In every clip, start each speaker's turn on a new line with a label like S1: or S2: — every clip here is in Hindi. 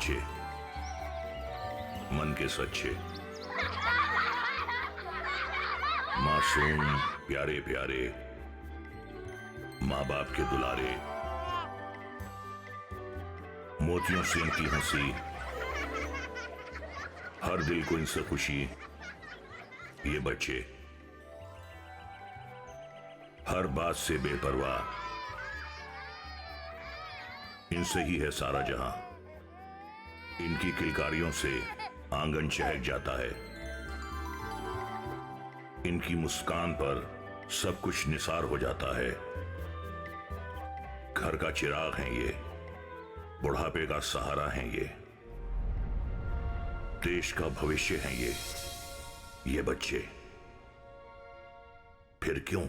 S1: बच्चे, मन के सच्चे, मासूम प्यारे प्यारे, माँ बाप के दुलारे, मोतियों से इनकी हंसी, हर दिल को इनसे खुशी। ये बच्चे हर बात से बेपरवाह, इनसे ही है सारा जहां। इनकी किलकारियों से आंगन चहक जाता है, इनकी मुस्कान पर सब कुछ निसार हो जाता है। घर का चिराग हैं ये, बुढ़ापे का सहारा हैं ये, देश का भविष्य हैं ये बच्चे। फिर क्यों?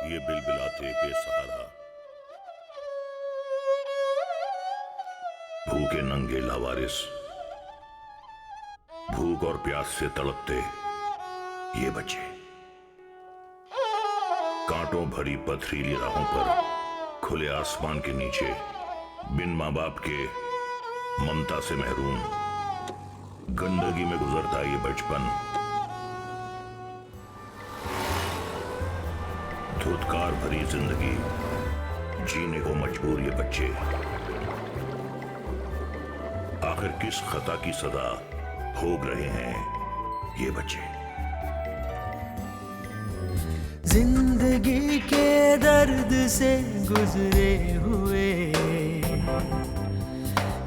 S1: ये बिलबिलाते बेसहारा, भूखे नंगे लावारिस, भूख और प्यास से तड़पते ये बच्चे, कांटों भरी पथरीली राहों पर खुले आसमान के नीचे, बिन मां बाप के ममता से महरूम, गंदगी में गुजरता ये बचपन। धुतकार भरी जिंदगी जीने को मजबूर ये बच्चे। आखिर किस खता की सजा भोग रहे हैं ये बच्चे।
S2: जिंदगी के दर्द से गुजरे हुए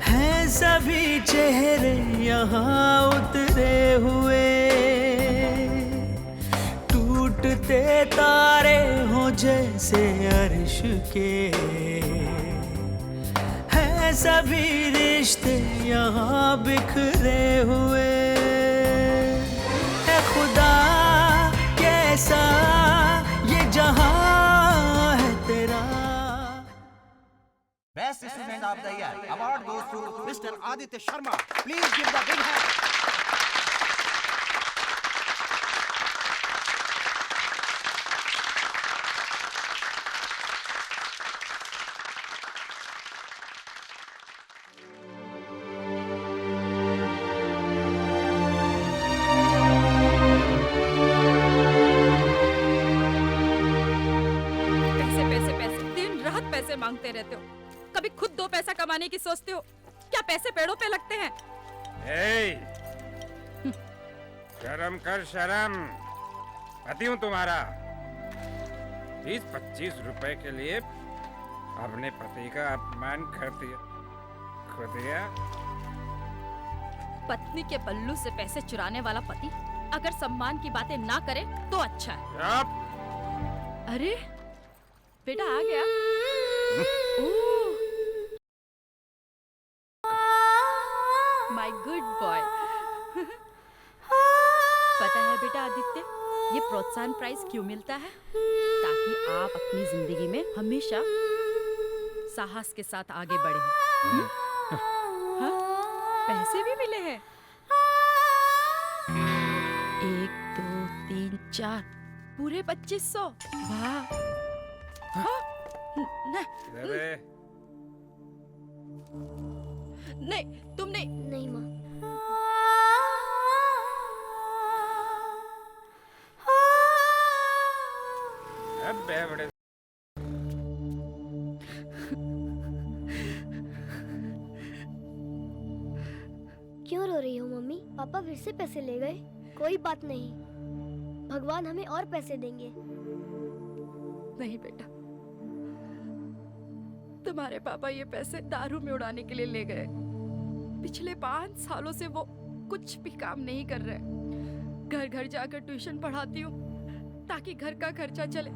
S2: हैं सभी चेहरे यहाँ उतरे हुए, टूटते तारे हो जैसे अर्श के, हैं सभी रिश्ते यहाँ बिखरे हुए। है खुदा कैसा ये जहां है तेरा।
S3: Best Student of the Year award goes to Mr. Aditya Sharma. Please give the big hand.
S4: पैसे मांगते रहते हो, कभी खुद 2 पैसा कमाने की सोचते हो क्या? पैसे पेड़ों पे लगते हैं?
S5: शर्म कर शर्म, पति हूं तुम्हारा। 20-25 रुपए के लिए अपने पति का अपमान कर दिया। खुदिया
S4: पत्नी के पल्लू से पैसे चुराने वाला पति अगर सम्मान की बातें ना करे तो अच्छा है। अरे बेटा आ गया। My good boy. पता है बेटा आदित्य, ये प्रोत्साहन प्राइज क्यों मिलता है? ताकि आप अपनी जिंदगी में हमेशा साहस के साथ आगे बढ़ें। हाँ? पैसे भी मिले हैं। 1 2 3 4 पूरे 2500। वाह। हाँ? नहीं तुम नहीं
S6: माँ।
S5: अब बड़े
S6: क्यों रो रही हो मम्मी? पापा फिर से पैसे ले गए। कोई बात नहीं, भगवान हमें और पैसे देंगे।
S4: नहीं बेटा, तुम्हारे पापा ये पैसे दारू में उड़ाने के लिए ले गए। पिछले 5 सालों से वो कुछ भी काम नहीं कर रहे। घर घर जाकर ट्यूशन पढ़ाती हूँ ताकि घर का खर्चा चले,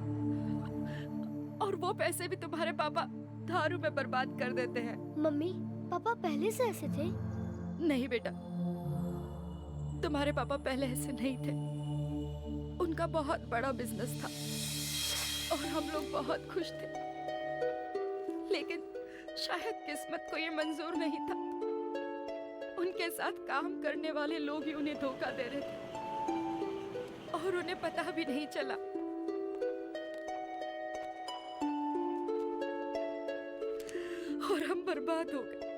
S4: और वो पैसे भी तुम्हारे पापा दारू में बर्बाद कर देते हैं।
S6: मम्मी, पापा पहले से ऐसे थे?
S4: नहीं बेटा, तुम्हारे पापा पहले ऐसे नहीं थे। उनका बहुत बड़ा बिजनेस था और हम लोग बहुत खुश थे, लेकिन शायद किस्मत को ये मंजूर नहीं था। उनके उनके साथ काम करने वाले लोग ही उन्हें धोखा दे रहे थे और उन्हें पता भी नहीं चला। और हम बर्बाद हो गए।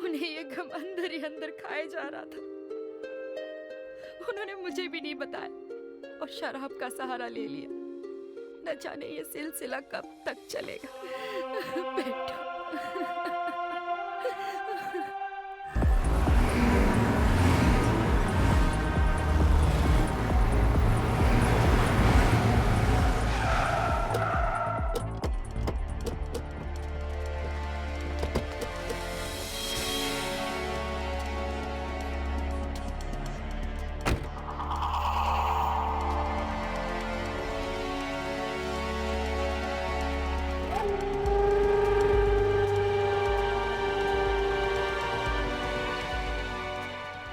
S4: उन्हें ये गम अंदर ही अंदर खाए जा रहा था। उन्होंने मुझे भी नहीं बताया और शराब का सहारा ले लिया। न जाने ये सिलसिला कब तक चलेगा। बेटा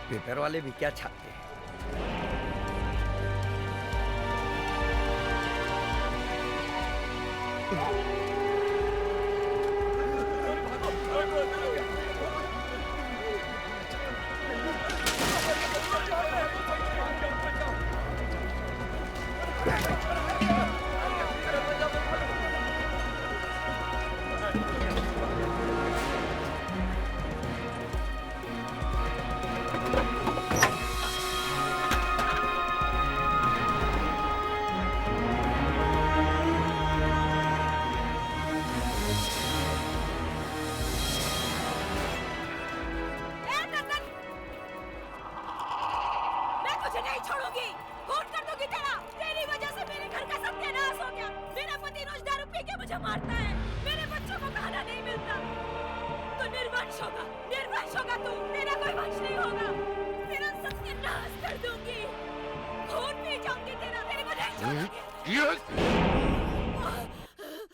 S3: पेपर वाले भी क्या छापते हैं।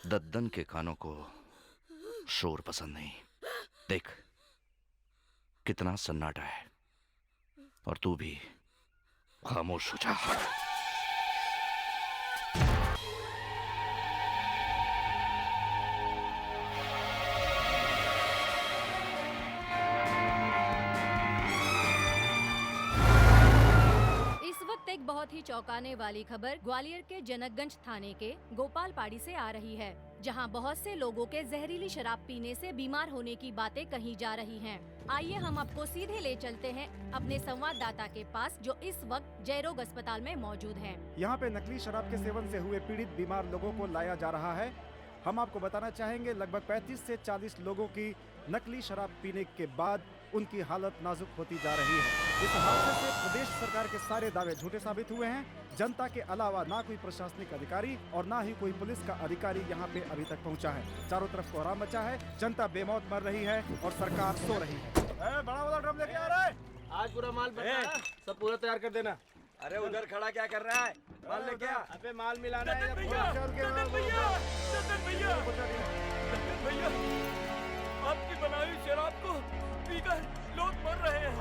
S7: दद्दन के कानों को शोर पसंद नहीं। देख कितना सन्नाटा है और तू भी खामोश हो जा।
S8: एक बहुत ही चौंकाने वाली खबर ग्वालियर के जनकगंज थाने के गोपालपाड़ी से आ रही है, जहां बहुत से लोगों के जहरीली शराब पीने से बीमार होने की बातें कही जा रही हैं। आइए हम आपको सीधे ले चलते हैं अपने संवाददाता के पास, जो इस वक्त जयरोग अस्पताल में मौजूद हैं।
S9: यहाँ पे नकली शराब के सेवन से हुए पीड़ित बीमार लोगों को लाया जा रहा है। हम आपको बताना चाहेंगे लगभग 35 से 40 लोगों की नकली शराब पीने के बाद उनकी हालत नाजुक होती जा रही है। इस हादसे से प्रदेश सरकार के सारे दावे झूठे साबित हुए हैं। जनता के अलावा ना कोई प्रशासनिक अधिकारी और ना ही कोई पुलिस का अधिकारी यहाँ पे अभी तक पहुँचा है। चारों तरफ कोहराम मचा है, जनता बेमौत मर रही है और सरकार सो रही है। बड़ा वाला ड्रम लेके आ रहा है।
S10: आज पूरा माल बना है, सब पूरा तैयार कर देना।
S3: अरे उधर खड़ा क्या कर रहा है? माल लेके आ।
S10: अबे माल मिलाना है।
S11: भैया आपकी बनाई हुई शराब को पीकर लोग मर रहे हैं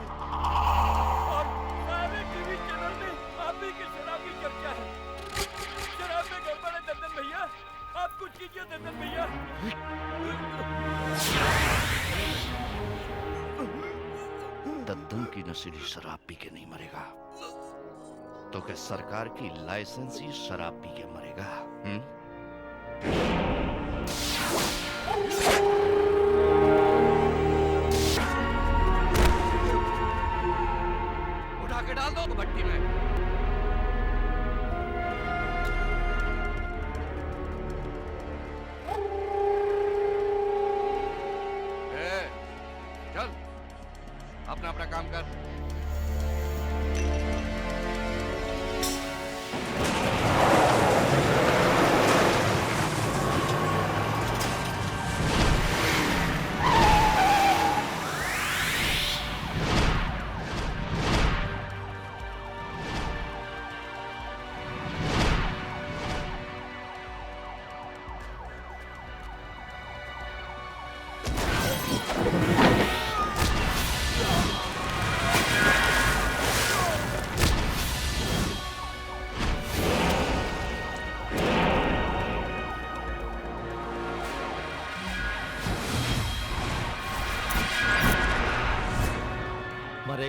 S11: और सारे टीवी चैनल में आप ही की शराब की चर्चा है। शराब में गड़बड़ है दद्दन भैया, आप कुछ कीजिए दद्दन भैया।
S7: दद्दन की नशीली शराब पी के नहीं मरेगा तो क्या सरकार की लाइसेंसी शराब पी के मरेगा?
S3: उठा के डाल दो भट्टी में।
S7: चल अपना अपना काम कर।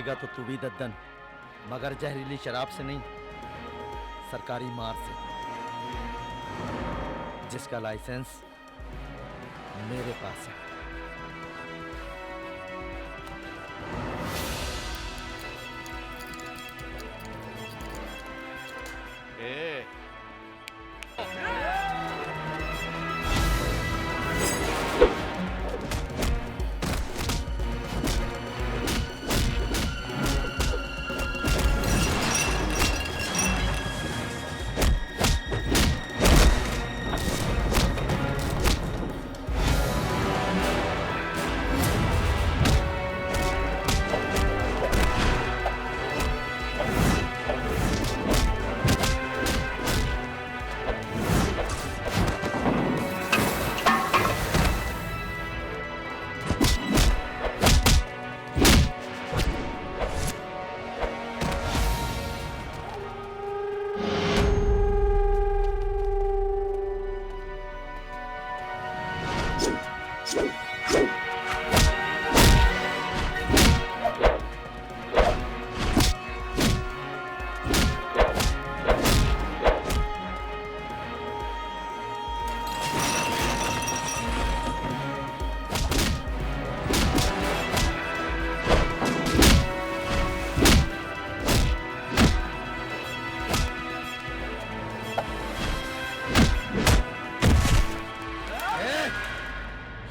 S12: मरेगा तो तू भी दद्दन, मगर जहरीली शराब से नहीं, सरकारी मार से, जिसका लाइसेंस मेरे पास है।
S7: ए,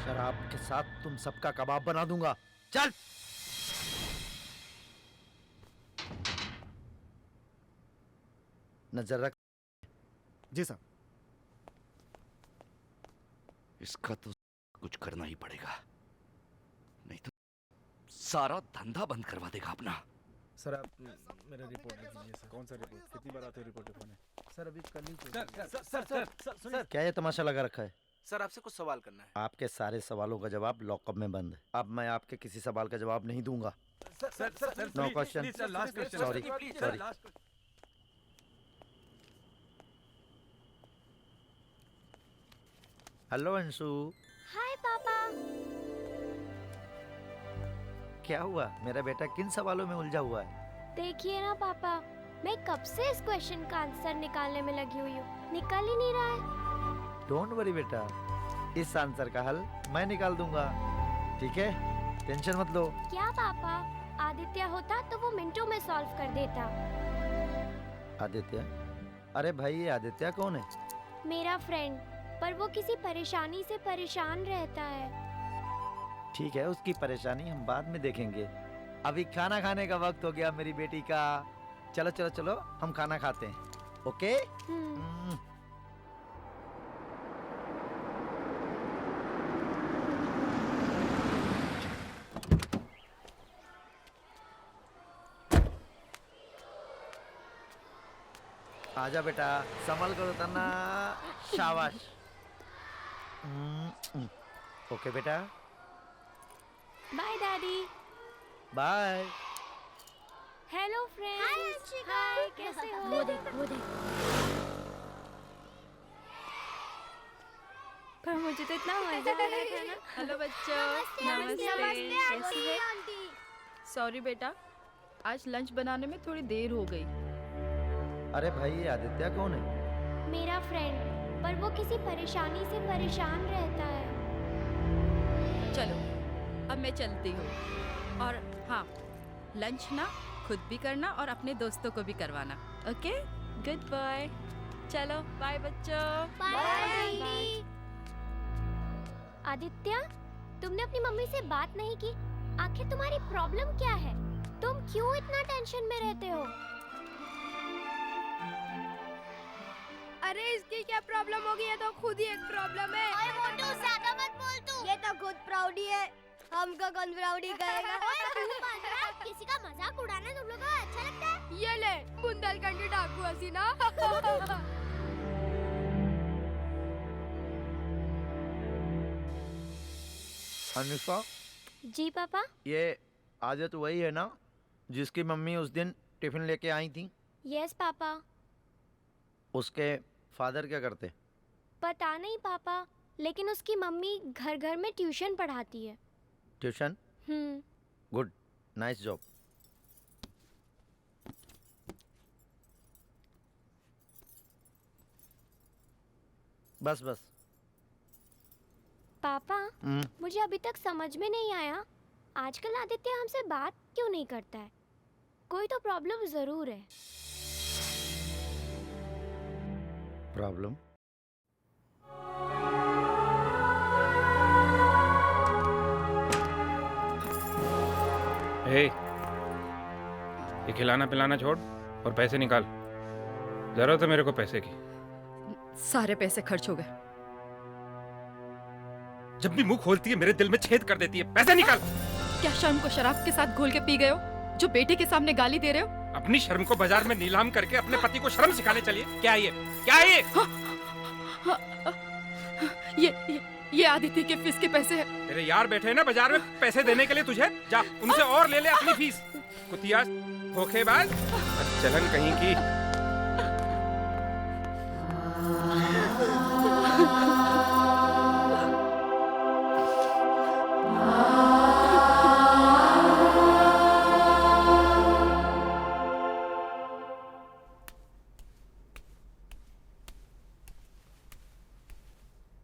S12: शराब के साथ तुम सबका कबाब बना दूंगा। चल। नजर रख।
S9: जी साहब।
S7: इसका तो कुछ करना ही पड़ेगा, नहीं तो सारा धंधा बंद करवा देगा अपना।
S9: सर आप मेरा रिपोर्ट लिख लीजिए सर। कौन सा रिपोर्ट? कितनी बार आते हो रिपोर्ट लिखवाने? सर अभी कल ही।
S10: सर
S12: क्या ये तमाशा लगा रखा है?
S10: सर आपसे कुछ सवाल करना है।
S12: आपके सारे सवालों का जवाब लॉकअप में बंद है। अब मैं आपके किसी सवाल का जवाब नहीं दूंगा। No question. Sorry sorry. Hello Anshu.
S6: Hi पापा।
S12: क्या हुआ? मेरा बेटा किन सवालों में उलझा हुआ है?
S6: देखिए ना पापा, मैं कब से इस क्वेश्चन का आंसर निकालने में लगी हुई हूँ, निकल ही नहीं रहा है।
S12: डोंट वरी बेटा, इस आंसर का हल मैं निकाल दूंगा, ठीक है? टेंशन मत लो।
S6: क्या पापा, आदित्य होता तो वो मिनटों में सॉल्व कर देता।
S12: आदित्य? अरे भाई, ये आदित्य कौन है?
S6: मेरा फ्रेंड, पर वो किसी परेशानी से परेशान रहता है।
S12: ठीक है, उसकी परेशानी हम बाद में देखेंगे। अभी खाना खाने का वक्त हो गया मेरी बेटी का। चलो चलो चलो, हम खाना खाते हैं। ओके? आजा बेटा, संभल कर उतरना। शाबाश। ओके बेटा।
S6: Bye daddy.
S12: Bye.
S6: Hello friends. Hi, कैसे हो? वो देख।
S4: पर मुझे तो इतना मजा आ रहा था ना। हेलो बच्चों। नमस्ते। सॉरी बेटा, आज लंच बनाने में थोड़ी देर हो गई।
S12: अरे भाई, ये आदित्य कौन है?
S6: मेरा फ्रेंड, पर वो किसी परेशानी से परेशान रहता है।
S4: चलो, अब मैं चलती हूँ। और हाँ, लंच ना खुद भी करना और अपने दोस्तों को भी करवाना। ओके? Good bye. चलो बाय बच्चों।
S6: बाय। आदित्य, तुमने अपनी मम्मी से बात नहीं की। आखिर तुम्हारी प्रॉब्लम क्या है? तुम क्यों इतना टेंशन में रहते हो?
S4: अरे इसकी क्या प्रॉब्लम होगी? ये तो खुद ही एक प्रॉब्लम है।
S6: ओए मोटू, ज्यादा मत बोल तू। ये तो खुद प्राउडी है, हमको कौन प्राउडी कहेगा? किसी का मजाक उड़ाना तुम लोगों को अच्छा लगता है?
S4: ये ले, बुंदेलखंडी डाकू हसीना।
S12: अनुष्का।
S6: जी पापा।
S12: ये आदित्य वही है ना जिसकी मम्मी उस दिन टिफिन लेके आई थी?
S6: Yes papa.
S12: उसके फादर क्या करते?
S6: पता नहीं पापा, लेकिन उसकी मम्मी घर घर में ट्यूशन पढ़ाती है।
S12: ट्यूशन? Good, nice job. बस बस।
S6: पापा मुझे अभी तक समझ में नहीं आया, आजकल आदित्य हमसे बात क्यों नहीं करता है? कोई तो प्रॉब्लम जरूर है।
S12: प्रॉब्लम?
S5: हे, ये खिलाना पिलाना छोड़ और पैसे निकाल। जरूरत है मेरे को पैसे की।
S4: सारे पैसे खर्च हो गए।
S5: जब भी मुंह खोलती है मेरे दिल में छेद कर देती है। पैसे निकाल।
S4: क्या शर्म को शराब के साथ घोल के पी गए हो, जो बेटे के सामने गाली दे रहे हो?
S5: अपनी शर्म को बाजार में नीलाम करके अपने पति को शर्म सिखाने चलिए। क्या ये, क्या ये?
S4: ये आदित्य के फीस के पैसे हैं।
S5: तेरे यार बैठे हैं ना बाजार में पैसे देने के लिए तुझे, जा उनसे और ले ले अपनी फीस। कुतिया, धोखेबाज, चलन कहीं की।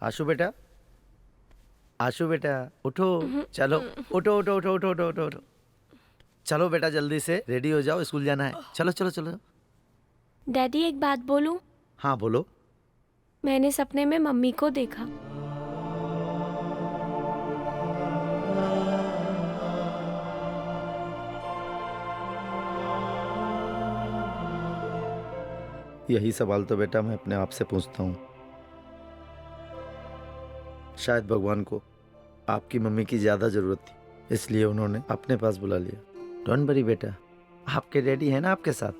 S12: आशु बेटा, आशु बेटा उठो। चलो उठो उठो उठो उठो उठो उठो उठो। चलो बेटा जल्दी से रेडी हो जाओ, स्कूल जाना है। चलो चलो चलो।
S6: डैडी एक बात बोलूं?
S12: हाँ बोलो।
S6: मैंने सपने में मम्मी को देखा।
S12: यही सवाल तो बेटा मैं अपने आप से पूछता हूँ। शायद भगवान को आपकी मम्मी की ज्यादा जरूरत थी, इसलिए उन्होंने अपने पास बुला लिया। डोंट वरी बेटा, आपके डैडी है ना आपके साथ।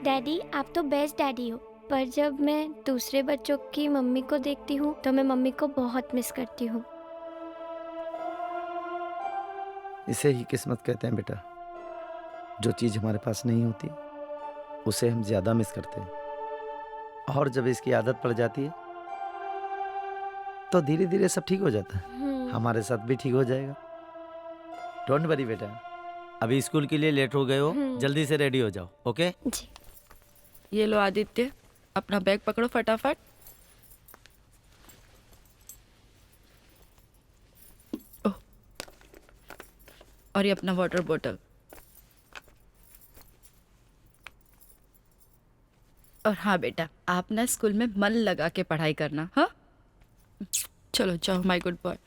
S6: डैडी आप तो बेस्ट डैडी हो, पर जब मैं दूसरे बच्चों की मम्मी को देखती हूँ तो मैं मम्मी को बहुत मिस करती हूँ।
S12: इसे ही किस्मत कहते हैं बेटा। जो चीज हमारे पास नहीं होती उसे हम ज्यादा मिस करते हैं, और जब इसकी आदत पड़ जाती है तो धीरे धीरे सब ठीक हो जाता है। हमारे साथ भी ठीक हो जाएगा। डोंट वरी बेटा। अभी स्कूल के लिए लेट हो गए हो, जल्दी से रेडी हो जाओ। ओके
S6: जी।
S4: ये लो आदित्य, अपना बैग पकड़ो फटाफट। ओह, और ये अपना वाटर बॉटल। और हाँ बेटा, आप ना स्कूल में मन लगा के पढ़ाई करना। हाँ चलो जाओ माय गुड बॉय।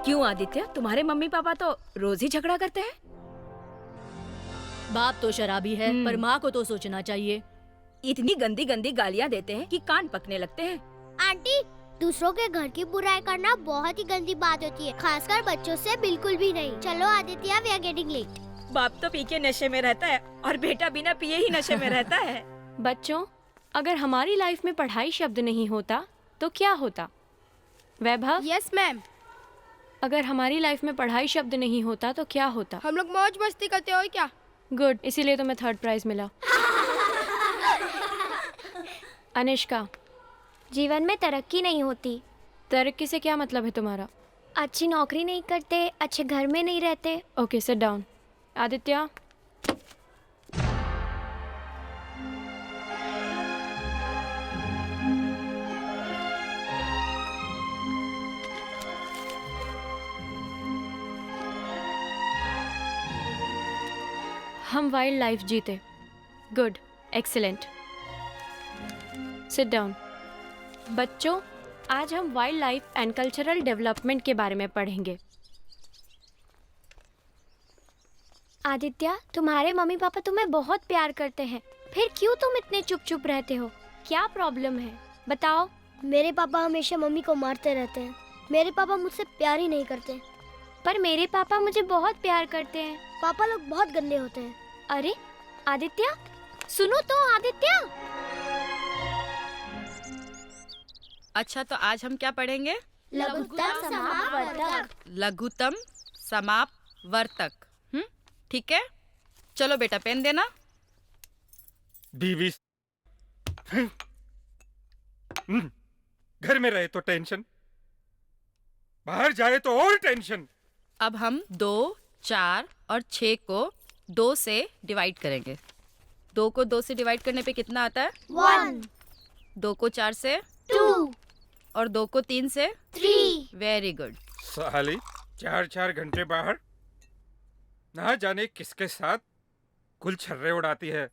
S8: क्यों आदित्य, तुम्हारे मम्मी पापा तो रोज ही झगड़ा करते हैं। बाप तो शराबी है, पर माँ को तो सोचना चाहिए। इतनी गंदी गंदी गालियाँ देते हैं कि कान पकने लगते हैं।
S6: आंटी, दूसरों के घर की बुराई करना बहुत ही गंदी बात होती है, खासकर बच्चों से बिल्कुल भी नहीं। चलो Aditya, we are getting late.
S8: बाप तो पी के नशे में रहता है और बेटा बिना पिए ही नशे में रहता है।
S13: बच्चों, अगर हमारी लाइफ में पढ़ाई शब्द नहीं होता तो क्या होता? वैभव?
S14: Yes ma'am.
S13: अगर हमारी लाइफ में पढ़ाई शब्द नहीं होता तो क्या होता?
S14: हम लोग मौज मस्ती करते हो क्या?
S13: गुड, इसीलिए तुम्हें 3rd प्राइज मिला। अनिष्का,
S6: जीवन में तरक्की नहीं होती।
S13: तरक्की से क्या मतलब है तुम्हारा?
S6: अच्छी नौकरी नहीं करते, अच्छे घर में नहीं रहते।
S13: Okay, seat down. आदित्य, हम वाइल्ड लाइफ जीते। Good, excellent. Sit down. बच्चों, आज हम wildlife and cultural development के बारे में पढ़ेंगे।
S6: आदित्य, तुम्हारे मम्मी पापा तुम्हें बहुत प्यार करते हैं, फिर क्यों तुम इतने चुप चुप रहते हो? क्या प्रॉब्लम है, बताओ। मेरे पापा हमेशा मम्मी को मारते रहते हैं। मेरे पापा मुझसे प्यार ही नहीं करते। पर मेरे पापा मुझे बहुत प्यार करते हैं। पापा लोग बहुत गंदे होते हैं। अरे आदित्य, सुनो तो आदित्य।
S4: अच्छा, तो आज हम क्या पढ़ेंगे?
S6: लघुत्तम समापवर्तक।
S4: लघुत्तम समापवर्तक। ठीक है, चलो बेटा पेन देना।
S5: बीवी घर में रहे तो टेंशन, बाहर जाए तो और टेंशन।
S4: अब हम 2, 4 और 6 को 2 से डिवाइड करेंगे। 2 को 2 से डिवाइड करने पे कितना आता है?
S6: 1,
S4: 2 को 4 से
S6: 2
S4: और 2 को 3 से
S6: 3।
S4: Very good.
S5: साली 4-4 घंटे बाहर ना जाने किसके साथ कुल छर्रे उड़ाती है।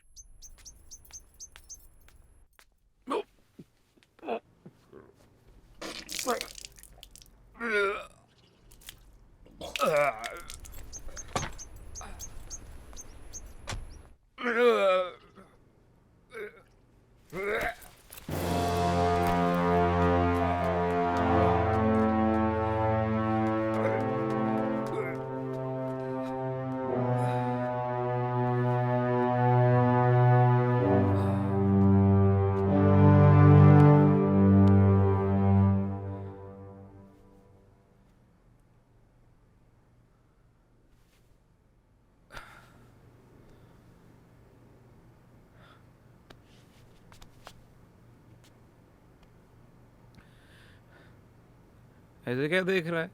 S5: ऐसे क्या देख रहा है?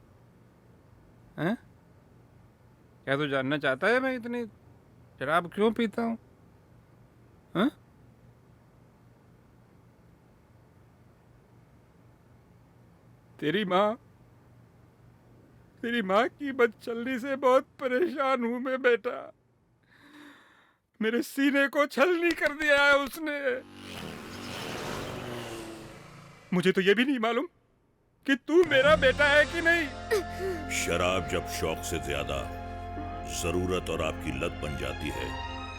S5: हैं? क्या तू जानना चाहता है मैं इतनी शराब क्यों पीता हूँ? हैं? तेरी माँ की बदचलनी से बहुत परेशान हूँ मैं बेटा। मेरे सीने को छलनी कर दिया है उसने। मुझे तो ये भी नहीं मालूम कि तू मेरा बेटा है कि नहीं।
S1: शराब जब शौक से ज्यादा जरूरत और आपकी लत बन जाती है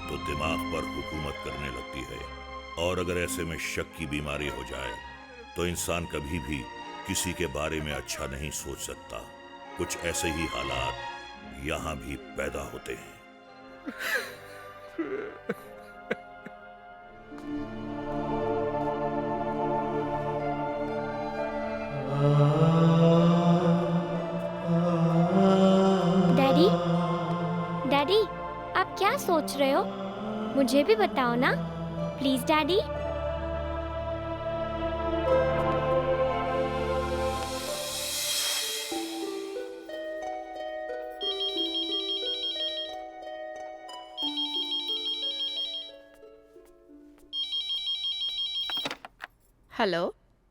S1: तो दिमाग पर हुकूमत करने लगती है, और अगर ऐसे में शक की बीमारी हो जाए तो इंसान कभी भी किसी के बारे में अच्छा नहीं सोच सकता। कुछ ऐसे ही हालात यहाँ भी पैदा होते हैं।
S6: डैडी, डैडी, आप क्या सोच रहे हो? मुझे भी बताओ ना, प्लीज डैडी।
S4: हेलो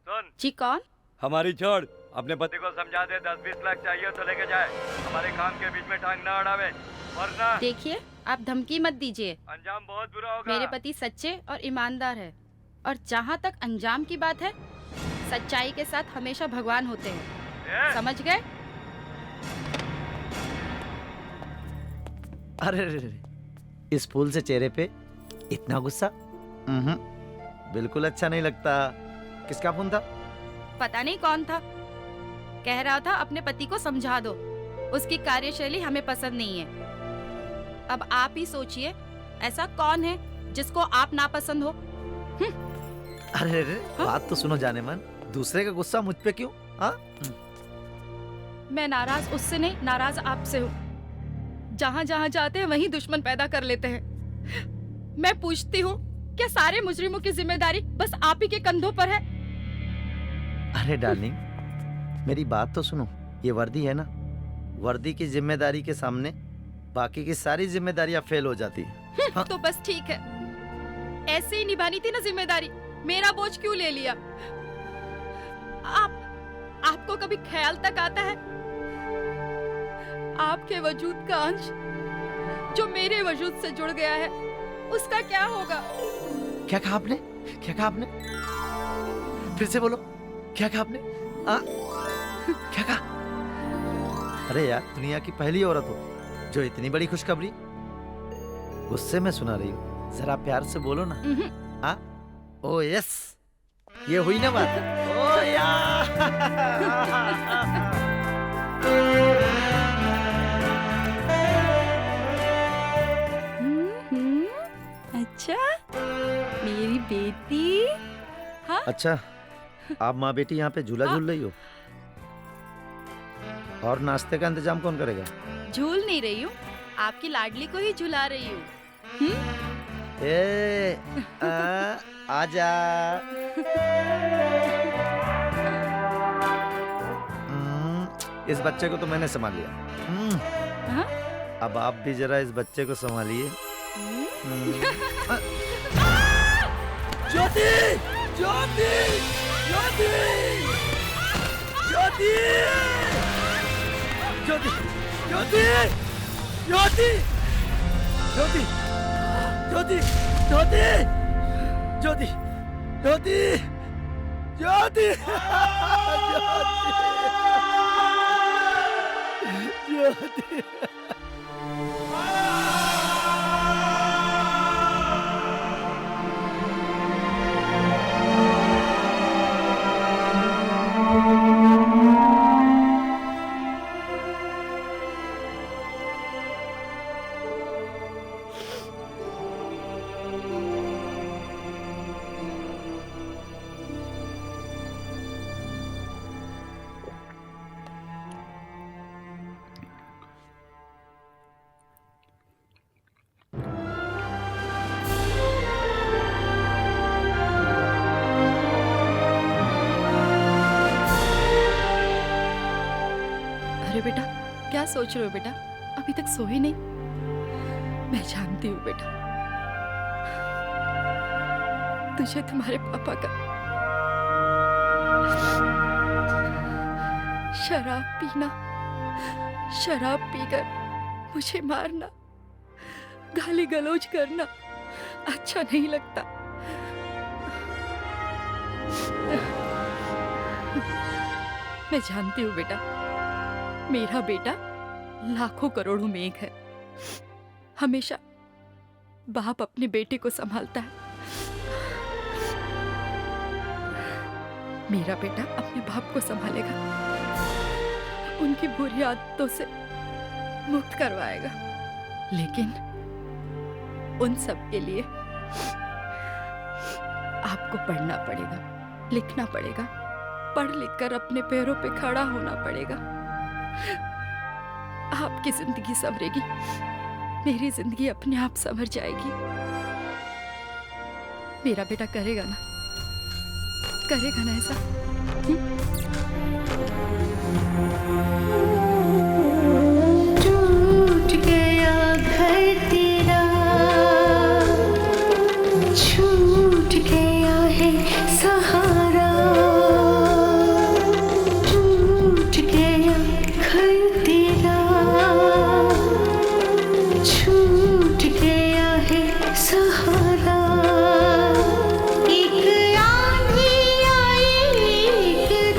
S11: सुन
S4: जी, कौन?
S11: हमारी छोड़, अपने पति को समझा दे 10-20 लाख चाहिए तो लेके जाए। हमारे काम के बीच में टांग ना अड़ावे, वरना
S4: देखिए, आप धमकी मत दीजिए।
S11: अंजाम बहुत बुरा होगा।
S4: मेरे पति सच्चे और ईमानदार है, और जहाँ तक अंजाम की बात है, सच्चाई के साथ हमेशा भगवान होते हैं। समझ गए?
S12: अरे रे रे, इस फूल से चेहरे पे इतना गुस्सा बिल्कुल अच्छा नहीं लगता। किसका फोन था?
S4: पता नहीं कौन था, कह रहा था अपने पति को समझा दो, उसकी कार्यशैली हमें पसंद नहीं है। अब आप ही सोचिए, ऐसा कौन है जिसको आप नापसंद हो?
S12: अरे रे, बात तो सुनो जाने मन, दूसरे का गुस्सा मुझ पे क्यों? हाँ?
S4: मैं नाराज उससे नहीं, नाराज आपसे हूँ। जहाँ जहाँ जाते हैं वहीं दुश्मन पैदा कर लेते हैं। मैं पूछती हूँ, क्या सारे मुजरिमों की जिम्मेदारी बस आप ही के कंधों पर है?
S12: अरे डार्लिंग, मेरी बात तो सुनो। ये वर्दी है ना, वर्दी की जिम्मेदारी के सामने बाकी की सारी जिम्मेदारियां फेल हो जाती है। हाँ?
S4: तो बस ठीक है, ऐसे ही निभानी थी ना जिम्मेदारी। मेरा बोझ क्यों ले लिया? आपको कभी ख्याल तक आता है आपके वजूद का अंश जो मेरे वजूद से जुड़ गया है, उसका क्या होगा?
S12: क्या कहा आपने? क्या कहा आपने? फिर से बोलो, क्या कहा आपने? क्या कहा? अरे यार, दुनिया की पहली औरत हो जो इतनी बड़ी खुशखबरी गुस्से में सुना रही हो। जरा प्यार से बोलो ना। हाँ? ओ यस, ये हुई ना बात। ओ यार।
S4: अच्छा, मेरी बेटी। हाँ?
S12: अच्छा, आप माँ बेटी यहाँ पे झूला झूल रही हो, और नाश्ते का इंतजाम कौन करेगा?
S4: झूल नहीं रही हूँ, आपकी लाडली को ही झुला रही हूँ।
S12: आजा। इस बच्चे को तो मैंने संभाल लिया।
S4: हाँ?
S12: अब आप भी जरा इस बच्चे को संभालिए।
S2: ज्योति ज्योति ज्योति ज्योति ज्योति ज्योति ज्योति ज्योति ज्योति ज्योति ज्योति ज्योति ज्योति ज्योति
S4: अरे बेटा, क्या सोच रहे हो बेटा? अभी तक सोए नहीं? मैं जानती हूँ बेटा, तुझे तुम्हारे पापा का शराब पीना, शराब पीकर मुझे मारना, गाली गलौज करना अच्छा नहीं लगता। मैं जानती हूँ बेटा, मेरा बेटा लाखों करोड़ों में एक है। हमेशा बाप अपने बेटे को संभालता है। मेरा बेटा अपने बाप को संभालेगा, उनकी बुरी आदतों से मुक्त करवाएगा। लेकिन उन सब के लिए आपको पढ़ना पड़ेगा, लिखना पड़ेगा, पढ़ लिख कर अपने पैरों पे खड़ा होना पड़ेगा। आपकी जिंदगी संवरेगी, मेरी जिंदगी अपने आप संवर जाएगी। मेरा बेटा करेगा ना, करेगा ना ऐसा?
S2: टूट गया घर तेरा, छूट गया है सहारा, टूट गया घर तेरा, छूट गया है सहारा। एक आंधी आई, एक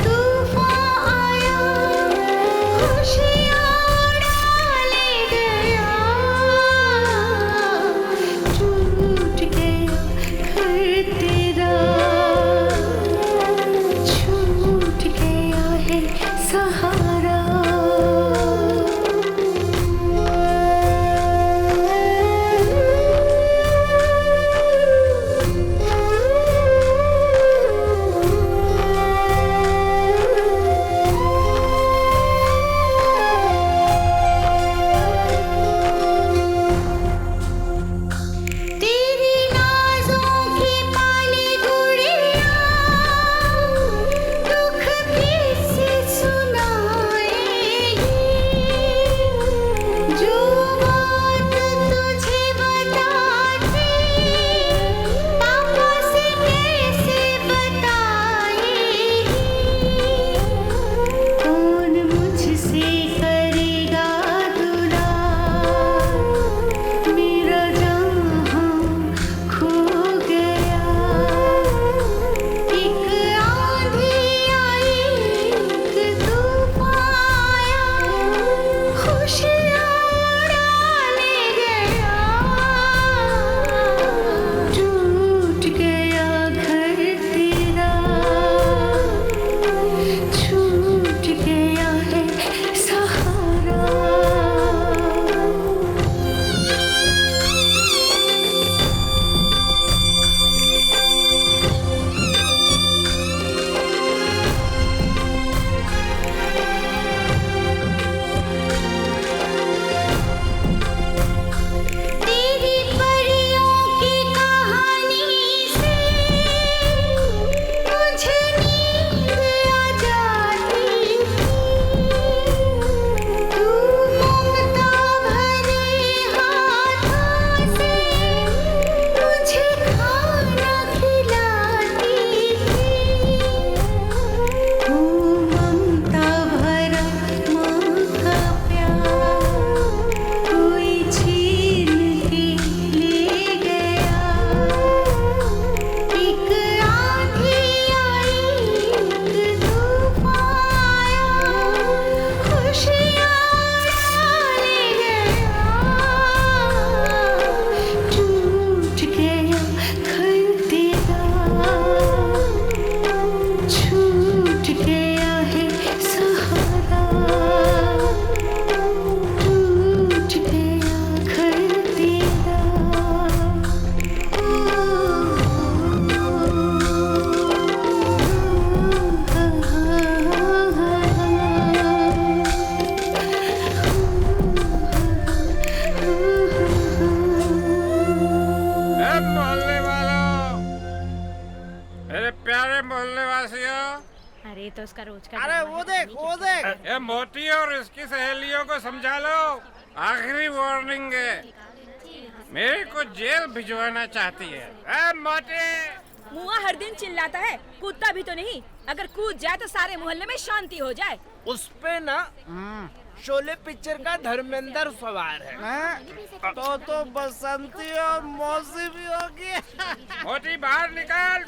S13: अरे तो उसका रोज का
S3: अरे वो देख वो देख।
S5: ये मोटी और इसकी सहेलियों को समझा लो, आखिरी वार्निंग है। मेरे को जेल भिजवाना चाहती है। ए मोटी!
S15: मुआ हर दिन चिल्लाता है, कूदता भी तो नहीं। अगर कूद जाए तो सारे मोहल्ले में शांति हो जाए।
S10: उस पे ना शोले पिक्चर का धर्मेंद्र सवार है।
S3: तो बसंती और मौसी भी होगी।
S5: मोटी बाहर निकल।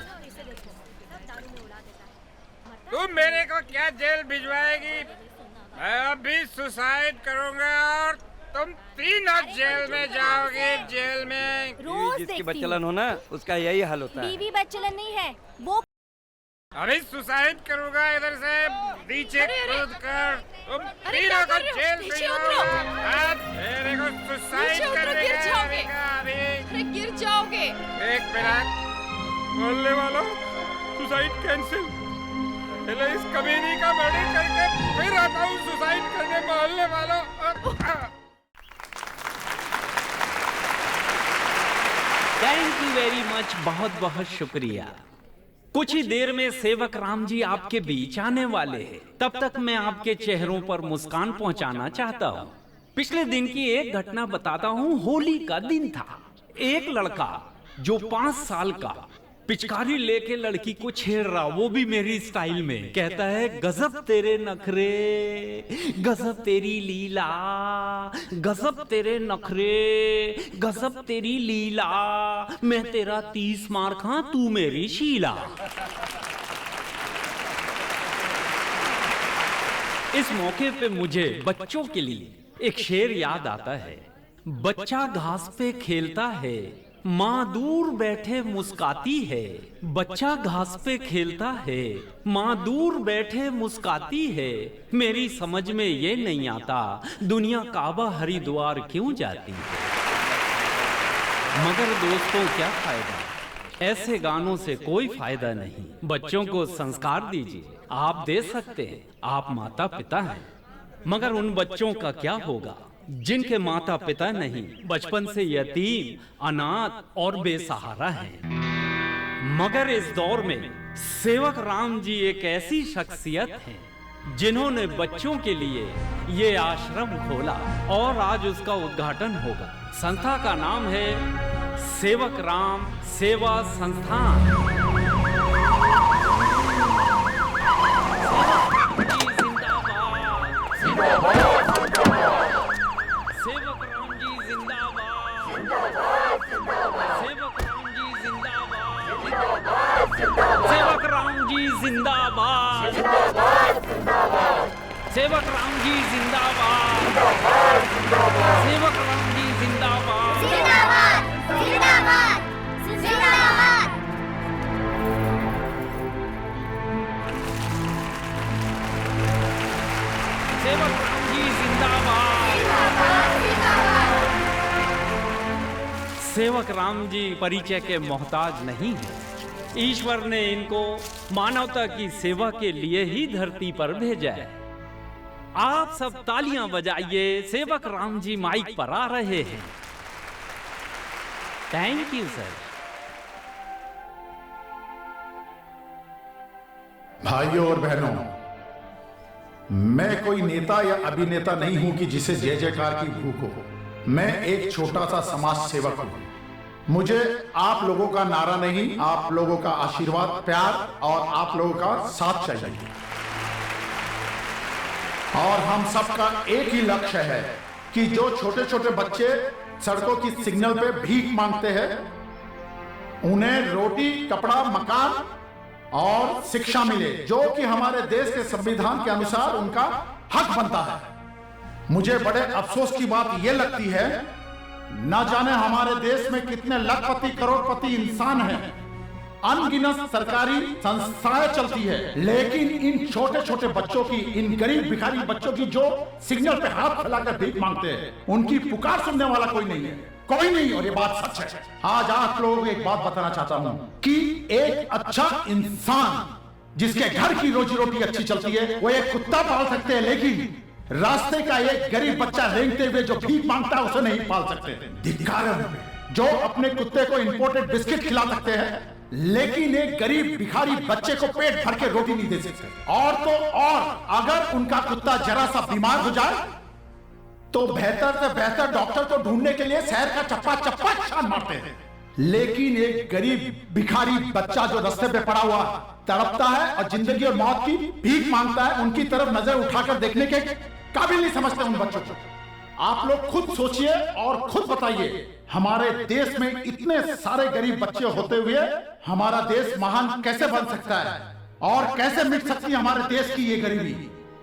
S5: तुम मेरे को क्या जेल भिजवाएगी? मैं अभी सुसाइड करूंगा और तुम तीनों जेल में जाओगे। जेल में
S15: जिसकी
S10: बच्चलन हो ना उसका यही हाल होता है।
S15: बीवी बच्चलन नहीं है वो।
S5: अभी सुसाइड करूंगा इधर से नीचे कूद कर। तुम तीनों को जेल भिजवाऊंगा। मेरे को सुसाइड करने का अभी
S4: गिर जाओगे।
S5: एक मिनट बोलने वालों, सुसाइड कैंसिल। पहले इस कमीनी का मर्डर करके फिर आता हूँ सुसाइड करने। मोहल्ले वालों
S16: थैंक यू वेरी मच, बहुत बहुत शुक्रिया। कुछ ही देर में सेवक राम जी आपके बीच आने वाले हैं। तब तक मैं आपके चेहरों पर मुस्कान पहुंचाना चाहता हूँ। पिछले दिन की एक घटना बताता हूँ। होली का दिन था। एक लड़का जो 5 साल का पिचकारी लेके लड़की को छेड़ रहा, वो भी मेरी स्टाइल में, कहता है गजब तेरे नखरे, गजब तेरी लीला, गजब तेरे नखरे, गजब तेरी लीला, मैं तेरा 30 मार खां तू मेरी शीला। इस मौके पे मुझे बच्चों के लिए एक शेर याद आता है। बच्चा घास पे खेलता है, माँ दूर बैठे मुस्काती है। बच्चा घास पे खेलता है, माँ दूर बैठे मुस्काती है। मेरी समझ में ये नहीं आता दुनिया काबा हरिद्वार क्यों जाती है। मगर दोस्तों क्या फायदा, ऐसे गानों से कोई फायदा नहीं। बच्चों को संस्कार दीजिए, आप दे सकते हैं, आप माता पिता हैं। मगर उन बच्चों का क्या होगा जिनके माता पिता नहीं, बचपन से यतीम, अनाथ और बेसहारा हैं। मगर इस दौर में सेवक राम जी एक ऐसी शख्सियत हैं जिन्होंने बच्चों के लिए ये आश्रम खोला और आज उसका उद्घाटन होगा। संस्था का नाम है सेवक राम सेवा संस्थान। सेवक राम जी जिंदाबाद, सेवक राम जी जिंदाबाद, सेवक राम जी जिंदाबाद, सेवक राम जी जिंदाबाद, सेवक राम जी जिंदाबाद,
S6: जिंदाबाद, जिंदाबाद, जिंदाबाद।
S16: सेवक राम जी जिंदाबाद। सेवक राम जी परिचय के मोहताज नहीं है। ईश्वर ने इनको मानवता की सेवा के लिए ही धरती पर भेजा है। आप सब तालियां बजाइए, सेवक राम जी माइक पर आ रहे हैं। Thank you sir.
S17: भाइयों और बहनों, मैं कोई नेता या अभिनेता नहीं हूं कि जिसे जय जयकार की भूख हो। मैं एक छोटा सा समाज सेवक हूं। मुझे आप लोगों का नारा नहीं, आप लोगों का आशीर्वाद, प्यार और आप लोगों का साथ चाहिए। और हम सबका एक ही लक्ष्य है कि जो छोटे छोटे बच्चे सड़कों की सिग्नल पे भीख मांगते हैं, उन्हें रोटी, कपड़ा, मकान और शिक्षा मिले, जो कि हमारे देश के संविधान के अनुसार उनका हक बनता है। मुझे बड़े अफसोस की बात यह लगती है, न जाने हमारे देश में कितने लखपति करोड़पति इंसान हैं, अनगिनत सरकारी संस्थाएं चलती है, लेकिन इन छोटे छोटे बच्चों की, इन गरीब भिखारी बच्चों की जो सिग्नल पे हाथ फैलाकर भीख मांगते हैं, उनकी पुकार सुनने वाला कोई नहीं है, कोई नहीं। और ये बात सच है। आज आप लोगों को एक बात बताना चाहता हूं कि एक अच्छा इंसान जिसके घर की रोजी रोटी अच्छी चलती है, वो एक कुत्ता पाल सकते हैं, लेकिन रास्ते का एक गरीब बच्चा रेंगते हुए जो भीख मांगता है उसे नहीं पाल सकते। धिक्कार है जो अपने कुत्ते को इंपोर्टेड बिस्किट खिला सकते हैं लेकिन एक गरीब भिखारी बच्चे को पेट भर के रोटी नहीं दे सकते। और तो और अगर उनका कुत्ता जरा सा बीमार हो जाए तो बेहतर से बेहतर डॉक्टर को ढूंढने के लिए शहर का चप्पा चप्पा छान मारते हैं। लेकिन एक गरीब भिखारी बच्चा जो रास्ते पे पड़ा हुआ तड़पता है और जिंदगी और मौत की भीख मांगता है, उनकी तरफ नजर उठाकर देखने के काबिल नहीं समझते उन बच्चों को। आप लोग खुद सोचिए और खुद बताइए, हमारे देश में इतने सारे गरीब बच्चे होते हुए हमारा देश महान कैसे बन सकता है, और कैसे मिट सकती है हमारे देश की ये गरीबी,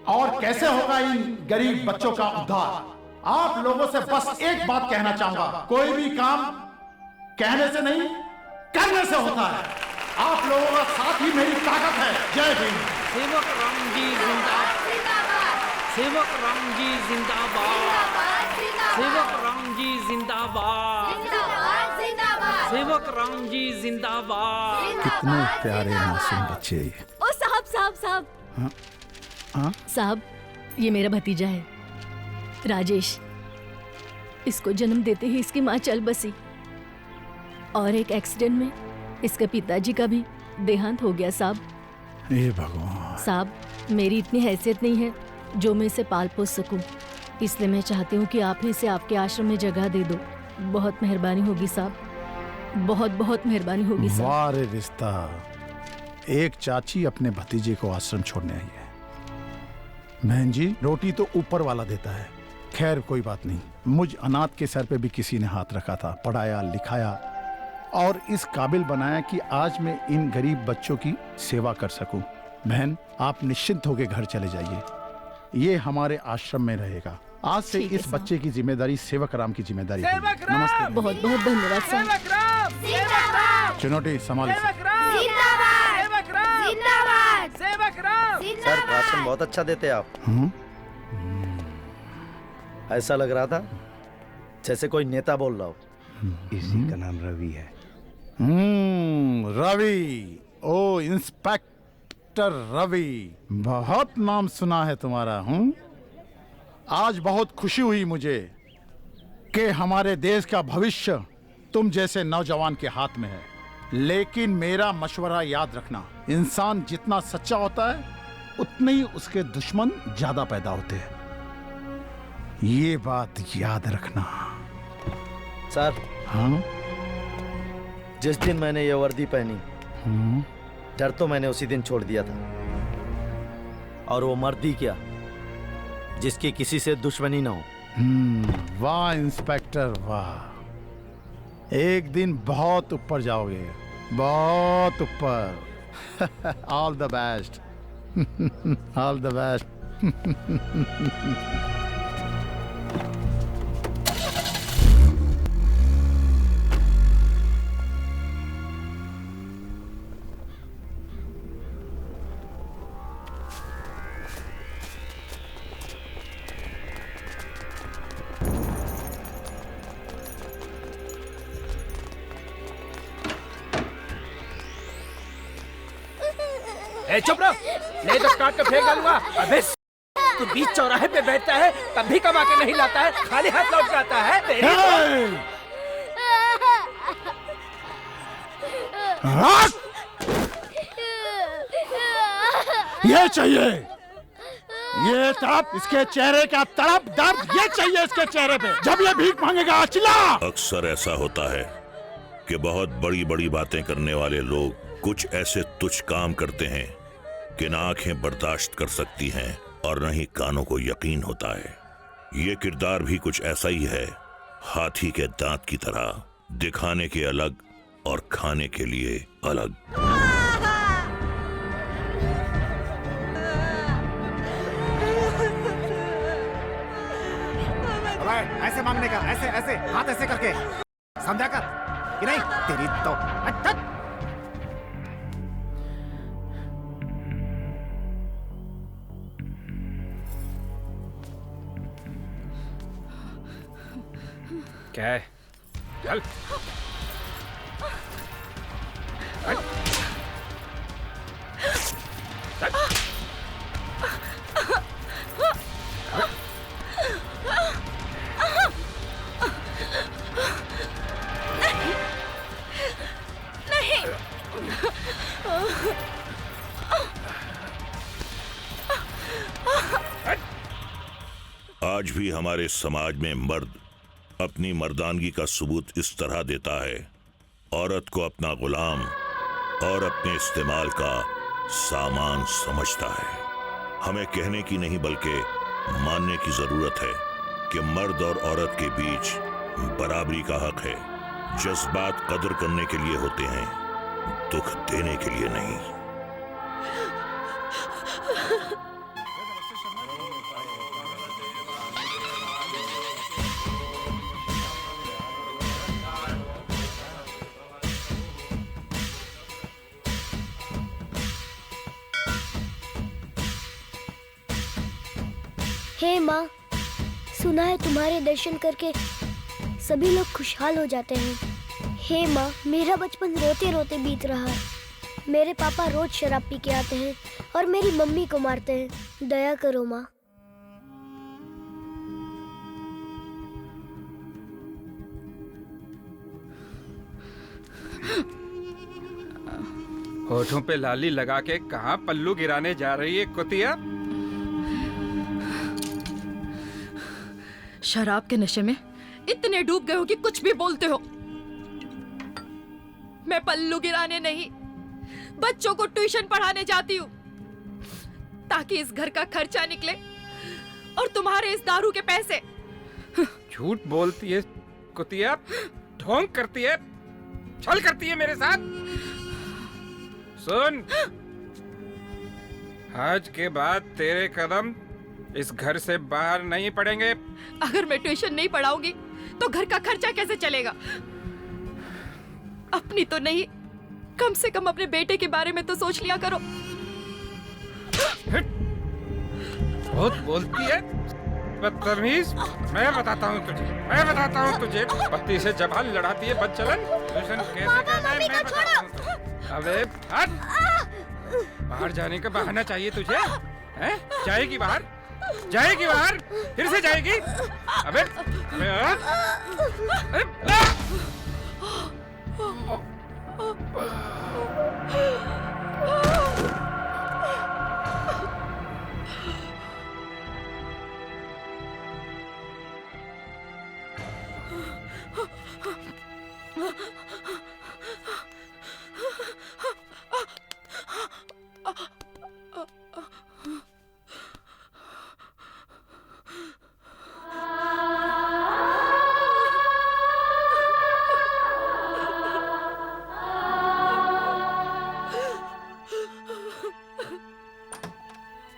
S17: और कैसे होगा इन गरीब बच्चों का उद्धार। आप लोगों से बस एक बात कहना चाहूंगा, कोई भी काम कहने से नहीं करने से होता है। आप लोगों का साथ ही मेरी ताकत है। जय भीम।
S16: सेवक राम जी जिंदाबाद, सेवक राम जी जिंदाबाद, सेवक राम जी जिंदाबाद, सेवक राम जी जिंदाबाद।
S17: कितने प्यारे मासूम बच्चे ये।
S8: ओ साहब साहब साहब
S17: हाँ?
S8: साहब, ये मेरा भतीजा है राजेश। इसको जन्म देते ही इसकी माँ चल बसी और एक एक्सीडेंट में इसके पिताजी का भी देहांत हो गया साहब।
S17: हे भगवान।
S8: साहब, मेरी इतनी हैसियत नहीं है जो मैं इसे पाल पोस सकूं, इसलिए मैं चाहती हूँ कि आप ही इसे आपके आश्रम में जगह दे दो। बहुत मेहरबानी होगी साहब, बहुत बहुत मेहरबानी होगी साहब।
S17: वाह रे रिश्ता, एक चाची अपने भतीजे को आश्रम छोड़ने आई है। बहन जी, रोटी तो ऊपर वाला देता है। खैर कोई बात नहीं, मुझ अनाथ के सर पे भी किसी ने हाथ रखा था, पढ़ाया लिखाया और इस काबिल बनाया कि आज मैं इन गरीब बच्चों की सेवा कर सकूं। बहन, आप निश्चिंत होकर घर चले जाइए, ये हमारे आश्रम में रहेगा। आज से इस बच्चे की जिम्मेदारी सेवक राम की जिम्मेदारी है। नमस्ते।
S8: बहुत बहुत धन्यवाद साहब।
S17: चुनौती संभालिए।
S12: सर, भाषण बहुत अच्छा देते आप। ऐसा लग रहा था जैसे कोई नेता बोल रहा हो।
S9: इसी का नाम रवि है।
S17: रवि, ओ इंस्पेक्टर रवि, बहुत नाम सुना है तुम्हारा। आज बहुत खुशी हुई मुझे कि हमारे देश का भविष्य तुम जैसे नौजवान के हाथ में है। लेकिन मेरा मशवरा याद रखना, इंसान जितना सच्चा होता है उतने ही उसके दुश्मन ज्यादा पैदा होते हैं। ये बात याद रखना।
S12: सर,
S17: हाँ?
S12: जिस दिन मैंने ये वर्दी पहनी, डर तो मैंने उसी दिन छोड़ दिया था। और वो मर्दी क्या जिसकी किसी से दुश्मनी ना हो।
S17: वाह इंस्पेक्टर वाह, एक दिन बहुत ऊपर जाओगे, बहुत ऊपर। All the best. All the best.
S10: चुप रहो, नहीं तो काट के फेंक डालूंगा। अबे तू बीच चौराहे पे बैठता है तब भी कमा के नहीं लाता है, खाली हाथ लौट जाता है।
S17: ये चाहिए, ये तड़प, इसके चेहरे का तड़प दर्द, ये चाहिए इसके चेहरे पे जब ये भीख मांगेगा। चिल्ला।
S1: अक्सर ऐसा होता है कि बहुत बड़ी बड़ी बातें करने वाले लोग कुछ ऐसे तुच्छ काम करते हैं कि न आंखें बर्दाश्त कर सकती हैं और न ही कानों को यकीन होता है। ये किरदार भी कुछ ऐसा ही है, हाथी के दांत की तरह, दिखाने के अलग और खाने के लिए अलग।
S3: ऐसे मांगने का, ऐसे ऐसे हाथ ऐसे करके, समझा कर कि नहीं? तेरी तो
S5: क्या है? चल।
S1: आज भी हमारे समाज में मर्द अपनी मर्दानगी का सबूत इस तरह देता है, औरत को अपना गुलाम और अपने इस्तेमाल का सामान समझता है। हमें कहने की नहीं बल्कि मानने की जरूरत है कि मर्द और औरत के बीच बराबरी का हक है। जज्बात कदर करने के लिए होते हैं, दुख देने के लिए नहीं।
S6: हे माँ, सुना है तुम्हारे दर्शन करके सभी लोग खुशहाल हो जाते हैं। हे माँ, मेरा बचपन रोते रोते बीत रहा है। मेरे पापा रोज शराब पी के आते हैं और मेरी मम्मी को मारते हैं। दया करो माँ।
S5: होठों पे लाली लगा के कहाँ पल्लू गिराने जा रही है कुतिया?
S4: शराब के नशे में इतने डूब गए हो कि कुछ भी बोलते हो। मैं पल्लू गिराने नहीं, बच्चों को ट्यूशन पढ़ाने जाती हूँ ताकि इस घर का खर्चा निकले और तुम्हारे इस दारू के पैसे।
S5: झूठ बोलती है कुतिया, ढोंग करती है, छल करती है मेरे साथ। सुन, आज के बाद तेरे कदम इस घर से बाहर नहीं पड़ेंगे।
S4: अगर मैं ट्यूशन नहीं पढ़ाऊंगी तो घर का खर्चा कैसे चलेगा? अपनी तो नहीं, कम से कम अपने बेटे के बारे में तो सोच लिया करो।
S5: बहुत बोलती है, बदतमीज। मैं बताता हूँ तुझे, पति से जबान लड़ाती है बदचलन। ट्यूशन कैसे करना है मैं बताता हूँ। अबे हट, बाहर जाने का बहाना चाहिए तुझे, हैं? जाएगी बाहर, फिर से जाएगी। अबे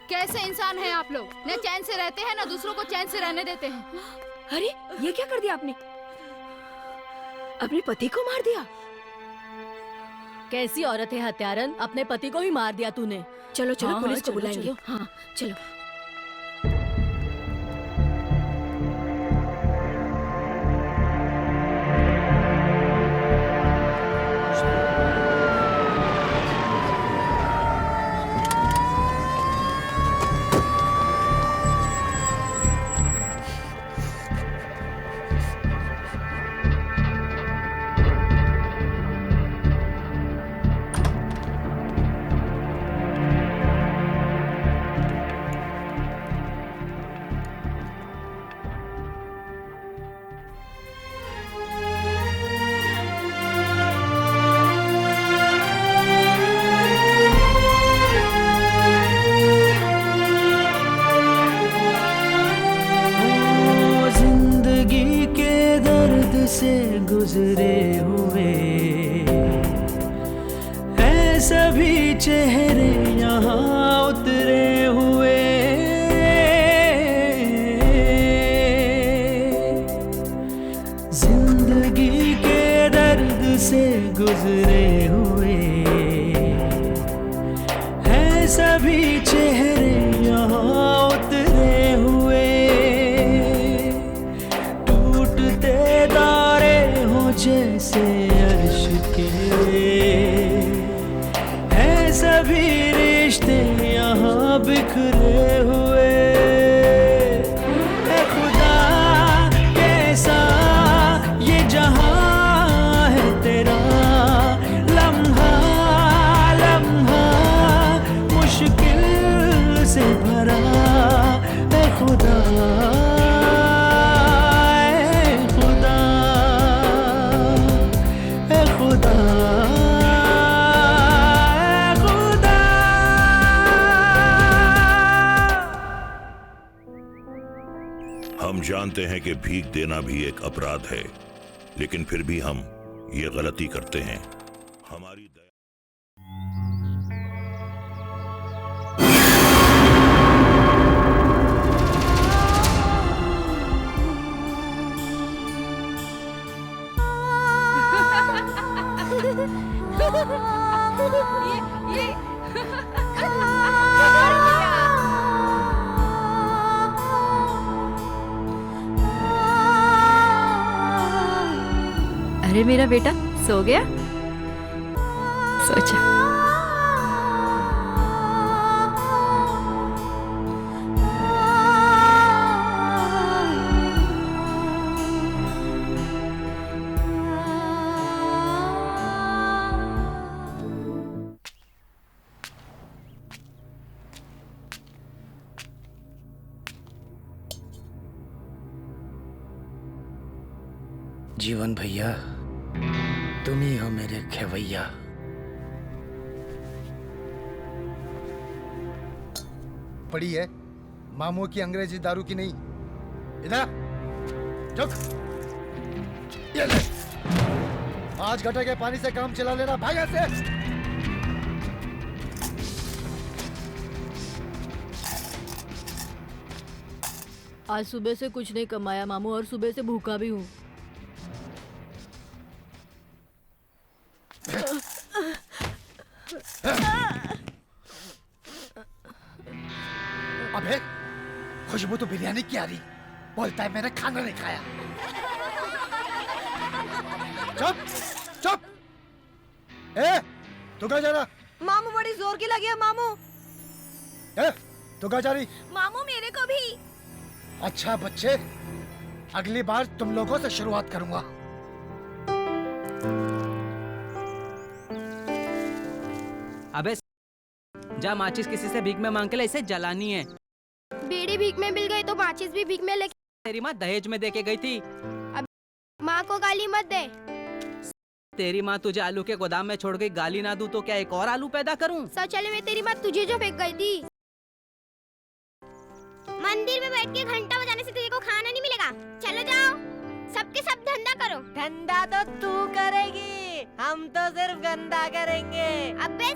S14: कैसे इंसान हैं आप लोग? न चैन से रहते हैं, न दूसरों को चैन से रहने देते हैं।
S15: अरे ये क्या कर दिया आपने? अपने पति को मार दिया?
S8: कैसी औरत है हत्यारन, अपने पति को ही मार दिया तूने।
S15: चलो चलो,
S8: हाँ,
S15: पुलिस को
S8: चलो,
S15: बुलाएंगे।
S8: चलो।
S15: हाँ चलो।
S2: से गुजरे हुए हैं सभी चेहरे यहाँ उतरे हुए। जिंदगी के दर्द से गुजरे हुए हैं सभी चेहरे यहाँ उतरे हुए। टूटते तारे हो जैसे अर्श के हैं सभी रिश्ते यहाँ बिखरे हुए। ऐ खुदा कैसा ये जहां है तेरा, लम्हा लम्हा मुश्किल से भरा। ऐ खुदा
S1: हम जानते हैं कि भीख देना भी एक अपराध है, लेकिन फिर भी हम ये गलती करते हैं। हमारी
S4: अरे मेरा बेटा सो गया? सोचा
S12: जीवन भैया, तुम ही हो मेरे खेवैया।
S18: पड़ी है मामू की अंग्रेजी दारू की नहीं। इधर चुप। ये ले। आज गटर के पानी से काम चला लेना, भाग यहाँ से।
S19: आज सुबह से कुछ नहीं कमाया मामू, और सुबह से भूखा भी हूँ।
S18: अबे खुशबू तो बिरयानी की आ रही, बोलता है मैंने खाना नहीं खाया। चुप चुप। तू कहाँ जा रहा?
S15: मामू बड़ी जोर की लगी है मामू।
S18: तू कहाँ जा रही?
S15: मामू मेरे को भी।
S18: अच्छा बच्चे, अगली बार तुम लोगों से शुरुआत करूंगा।
S20: अबे जा माचिस किसी से भीख में मांग के ले, इसे जलानी है।
S6: बीड़ी भीख में मिल गई तो माचिस भी भीख में लेके।
S20: तेरी माँ दहेज में दे के गई थी।
S6: अब माँ को गाली मत दे।
S20: तेरी माँ तुझे आलू के गोदाम में छोड़ गई, गाली ना दूं तो क्या एक और आलू पैदा करूं?
S6: शौचालय में तेरी माँ तुझे जो फेंक गई थी। मंदिर में बैठ के घंटा बजाने से तुझे को खाना नहीं मिलेगा। चलो जाओ, सबके सब धंधा करो।
S15: धंधा तो तू करेगी, हम तो सिर्फ गंदा करेंगे।
S6: अबे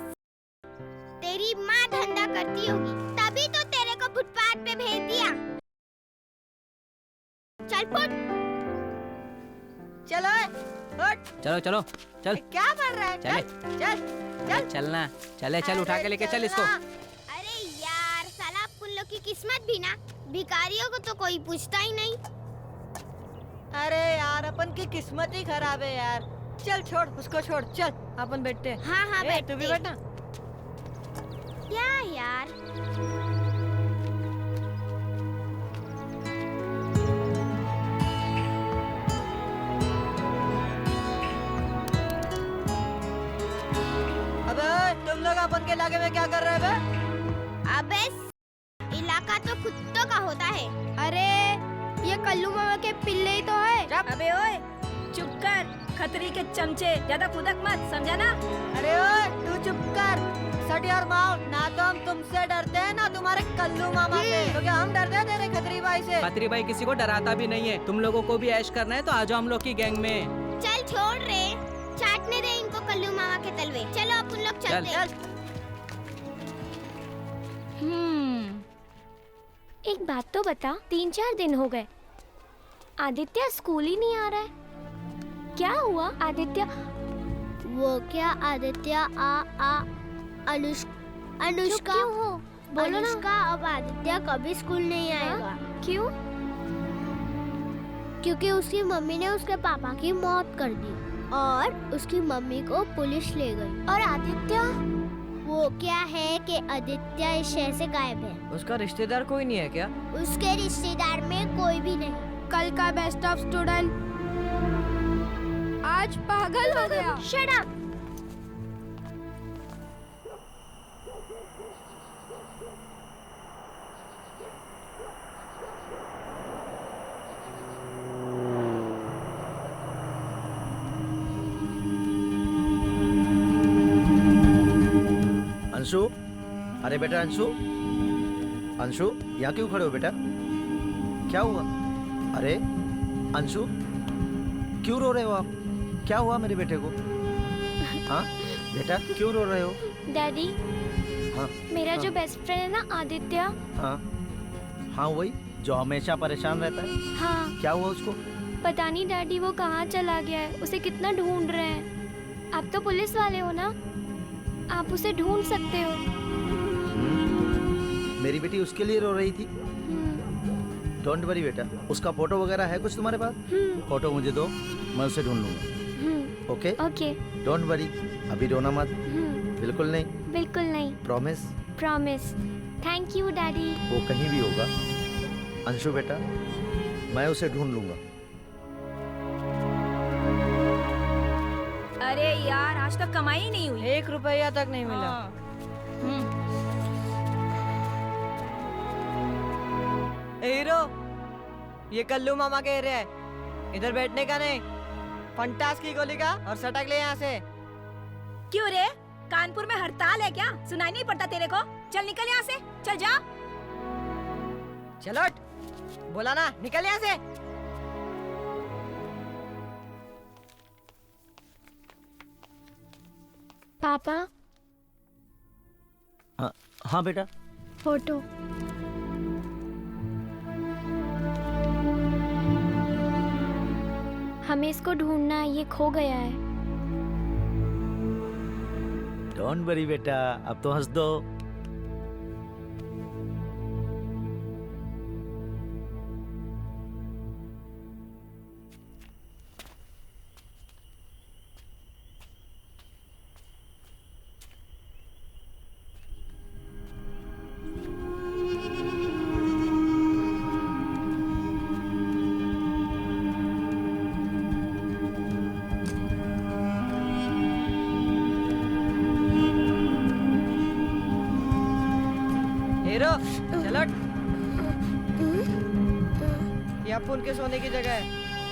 S6: तेरी माँ धंधा करती होगी, तभी तो तेरे को फुटपाथ पे भेज दिया। चल फुट।
S15: चलो फुट।
S20: चलो चलो चल।
S15: क्या कर रहा है?
S20: चले
S15: चल चल
S20: चलना, चले चल, उठा के लेके चल इसको।
S6: अरे यार साला अपन लोग की किस्मत भी ना, भिखारियों को तो कोई पूछता ही नहीं।
S15: अरे यार अपन की किस्मत ही खराब है यार। चल छोड़ उसको, छोड़, चल अपन बैठते हैं।
S6: हाँ हाँ बैठ।
S15: तू भी बैठना।
S6: क्या यार,
S15: अबे तुम लोग अपन के इलाके में क्या कर रहे हैं बे?
S6: अबे इलाका तो कुत्तों का होता है। अरे ये कल्लू मामा के पिल्ले ही तो है।
S15: अबे ओए चुप कर, खतरी के चमचे, ज्यादा खुदक मत, समझा ना?
S21: अरे ओए तू चुप कर, सट योर माउथ। ना तो हम तुमसे डरते हैं ना तुम्हारे कल्लू मामा से। तो क्या हम डरते हैं तेरे खतरी भाई से?
S20: खतरी भाई किसी को डराता भी नहीं है। तुम लोगों को भी ऐश करना है तो आ जाओ हम लोग की गैंग में।
S6: चल छोड़ रे, चाटने दे इनको कल्लू मामा के तलवे। चलो अपन लोग चलते हैं। एक बात तो बता, 3-4 दिन हो गए आदित्य स्कूल ही नहीं आ रहा है। क्या हुआ आदित्य? वो क्या आदित्य अनुष्का हो, बोलो ना। अब आदित्य कभी स्कूल नहीं आएगा। क्यों? क्योंकि उसकी मम्मी ने उसके पापा की मौत कर दी और उसकी मम्मी को पुलिस ले गई। और आदित्य, वो क्या है कि आदित्य इस शहर से गायब है।
S20: उसका रिश्तेदार कोई नहीं है क्या?
S6: उसके रिश्तेदार में कोई भी नहीं। कल का बेस्ट ऑफ स्टूडेंट आज पागल हो गया। Shut up.
S12: अंशु, अरे बेटा अंशु, अंशु यहाँ क्यों खड़े हो बेटा? क्या हुआ? अरे अंशु, क्यों रो रहे हो आप? क्या हुआ मेरे बेटे को? हाँ बेटा, क्यों रो रहे हो?
S6: डैडी,
S12: हाँ
S6: मेरा जो
S12: हाँ,
S6: बेस्ट फ्रेंड है ना आदित्य,
S12: हाँ हाँ वही जो हमेशा परेशान रहता है।
S6: हाँ
S12: क्या हुआ उसको?
S6: पता नहीं डैडी वो कहाँ चला गया है, उसे कितना ढूंढ रहे हैं। आप तो पुलिस वाले हो ना, आप उसे ढूंढ सकते हो।
S12: मेरी बेटी उसके लिए रो रही थी। डोंट वरी बेटा, उसका फोटो वगैरह है कुछ तुम्हारे पास? फोटो मुझे दो, मैं उसे ढूंढ लूंगा। ओके
S6: ओके,
S12: डोंट वरी, अभी रोना मत। बिल्कुल नहीं।
S6: बिल्कुल नहीं।
S12: Promise?
S6: Promise. Thank you daddy.
S12: वो कहीं भी होगा अंशु बेटा, मैं उसे ढूंढ लूंगा।
S7: अरे यार, आज तक कमाई ही नहीं हुई।
S21: 1 रुपया तक नहीं मिला। हीरो, ये कल्लू मामा के एरिया है, इधर बैठने का नहीं। फंटास की गोली का और सटक ले यहाँ से।
S7: क्यों रे, कानपुर में हड़ताल है क्या? सुनाई नहीं पड़ता तेरे को? चल निकल यहाँ से, चल जा।
S21: चलो, बोला ना, निकल यहाँ से।
S6: पापा।
S12: हाँ बेटा।
S6: फोटो। हमें इसको ढूंढना है, ये खो गया है।
S12: डोंट वरी बेटा, अब तो हंस दो।
S21: हीरो, चलो। ये अपुन के सोने की जगह है।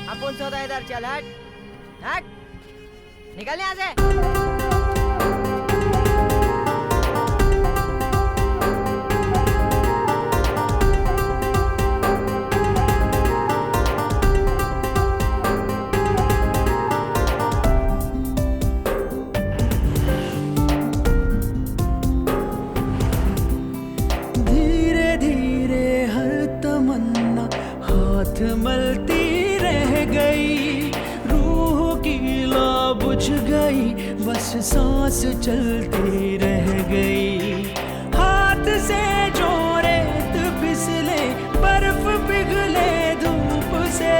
S21: अपुन सोता है इधर। चल हट, हट, निकल यहाँ से।
S2: मलती रह गई, रूह की लौ बुझ गई, बस सांस चलती रह गई। हाथ से जो रेत फिसले, बर्फ पिघले धूप से,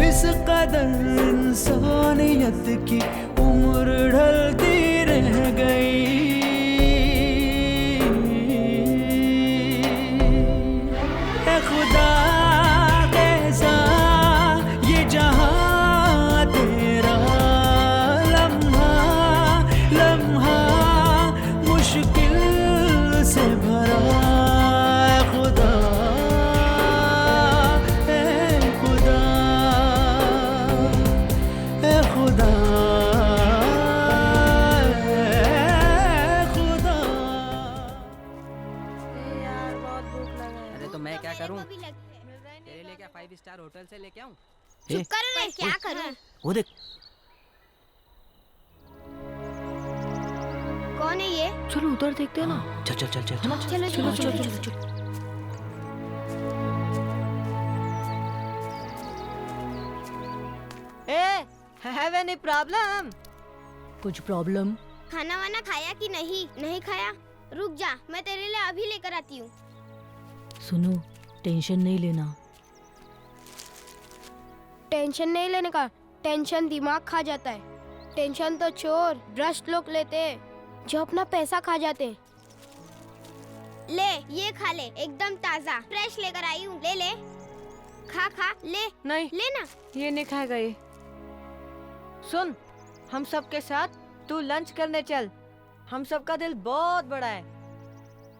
S2: इस कदर इंसानियत की उम्र ढलती रह गई। ऐ खुदा
S20: तेरे लिए क्या 5 स्टार होटल से लेके आऊं?
S6: चुप करो ना, क्या करूं?
S12: वो देख।
S6: कौन है ये?
S20: चलो उधर देखते हैं ना।
S12: चल चल चल चल
S6: चलो चलो चलो चलो चलो।
S21: ए, have any problem?
S19: कुछ प्रॉब्लम?
S6: खाना वाना खाया कि नहीं? नहीं खाया? रुक जा, मैं तेरे लिए अभी लेकर आती हूँ।
S19: सुनो, टेंशन नहीं लेना।
S6: टेंशन नहीं लेने का, टेंशन दिमाग खा जाता है। टेंशन तो चोर भ्रष्ट लोग लेते हैं, जो अपना पैसा खा जाते हैं। ले, ये खा ले, एकदम ताजा फ्रेश लेकर आई हूँ। ले ले, खा खा ले।
S21: नहीं,
S6: लेना।
S21: ये नहीं खाएगा ये। सुन, हम सब के साथ तू लंच करने चल। हम सब का दिल बहुत बड़ा है।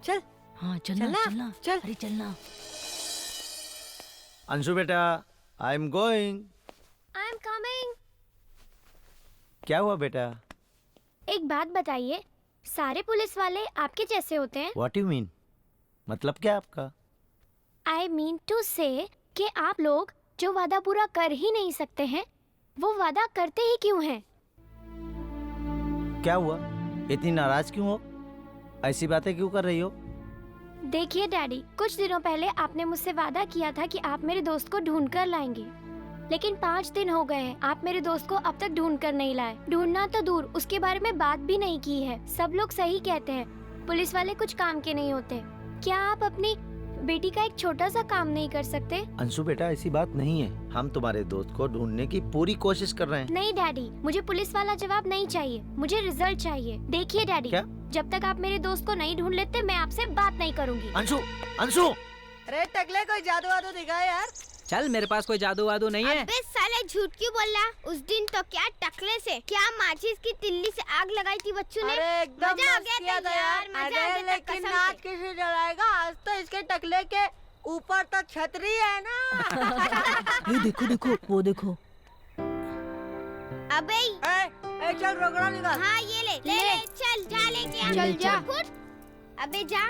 S21: चल।
S19: हाँ चलना चलना,
S21: चल।
S19: अरे चलना।
S12: अंशु बेटा, I am going.
S6: I am coming.
S12: क्या हुआ बेटा?
S6: एक बात बताइए, सारे पुलिस वाले आपके जैसे होते हैं?
S12: What you mean? मतलब क्या आपका?
S6: आई मीन टू से कि आप लोग जो वादा पूरा कर ही नहीं सकते हैं वो वादा करते ही क्यों हैं?
S12: क्या हुआ, इतनी नाराज क्यों हो? ऐसी बातें क्यों कर रही हो?
S6: देखिए डैडी, कुछ दिनों पहले आपने मुझसे वादा किया था कि आप मेरे दोस्त को ढूंढ कर लाएंगे, लेकिन 5 दिन हो गए हैं आप मेरे दोस्त को अब तक ढूंढ कर नहीं लाए। ढूंढना तो दूर, उसके बारे में बात भी नहीं की है। सब लोग सही कहते हैं, पुलिस वाले कुछ काम के नहीं होते। क्या आप अपनी बेटी का एक छोटा सा काम नहीं कर सकते?
S12: अंशु बेटा, ऐसी बात नहीं है। हम तुम्हारे दोस्त को ढूंढने की पूरी कोशिश कर रहे हैं।
S6: नहीं डैडी, मुझे पुलिस वाला जवाब नहीं चाहिए, मुझे रिजल्ट चाहिए। देखिए डैडी,
S12: क्या?
S6: जब तक आप मेरे दोस्त को नहीं ढूंढ लेते मैं आपसे बात नहीं करूंगी।
S12: अंशु, अंशु!
S15: अरे टकले, कोई जादू वादू दिखा यार।
S20: चल, मेरे पास कोई जादू वादू नहीं है।
S6: अबे साले, झूठ क्यों बोल रहा? उस दिन तो क्या टकले से क्या माचिस की तिल्ली से आग लगाई थी बच्चों ने।
S15: अरे एकदम
S6: मजा आ
S15: मस्त
S6: गया
S15: किया
S6: था
S15: था यार।
S6: मजा आ
S15: अरे
S6: गया था
S15: लेकिन
S6: कसम
S15: नाच
S6: से।
S15: किसे जलाएगा? आज तो इसके टकले के ऊपर तो छतरी है ना।
S19: ये देखो देखो, वो देखो।
S6: अबे
S15: ए, चल रोकड़ा निकाल।
S6: हाँ ये ले, चल जा लेके आ।
S19: चल जा।
S6: अबे जा,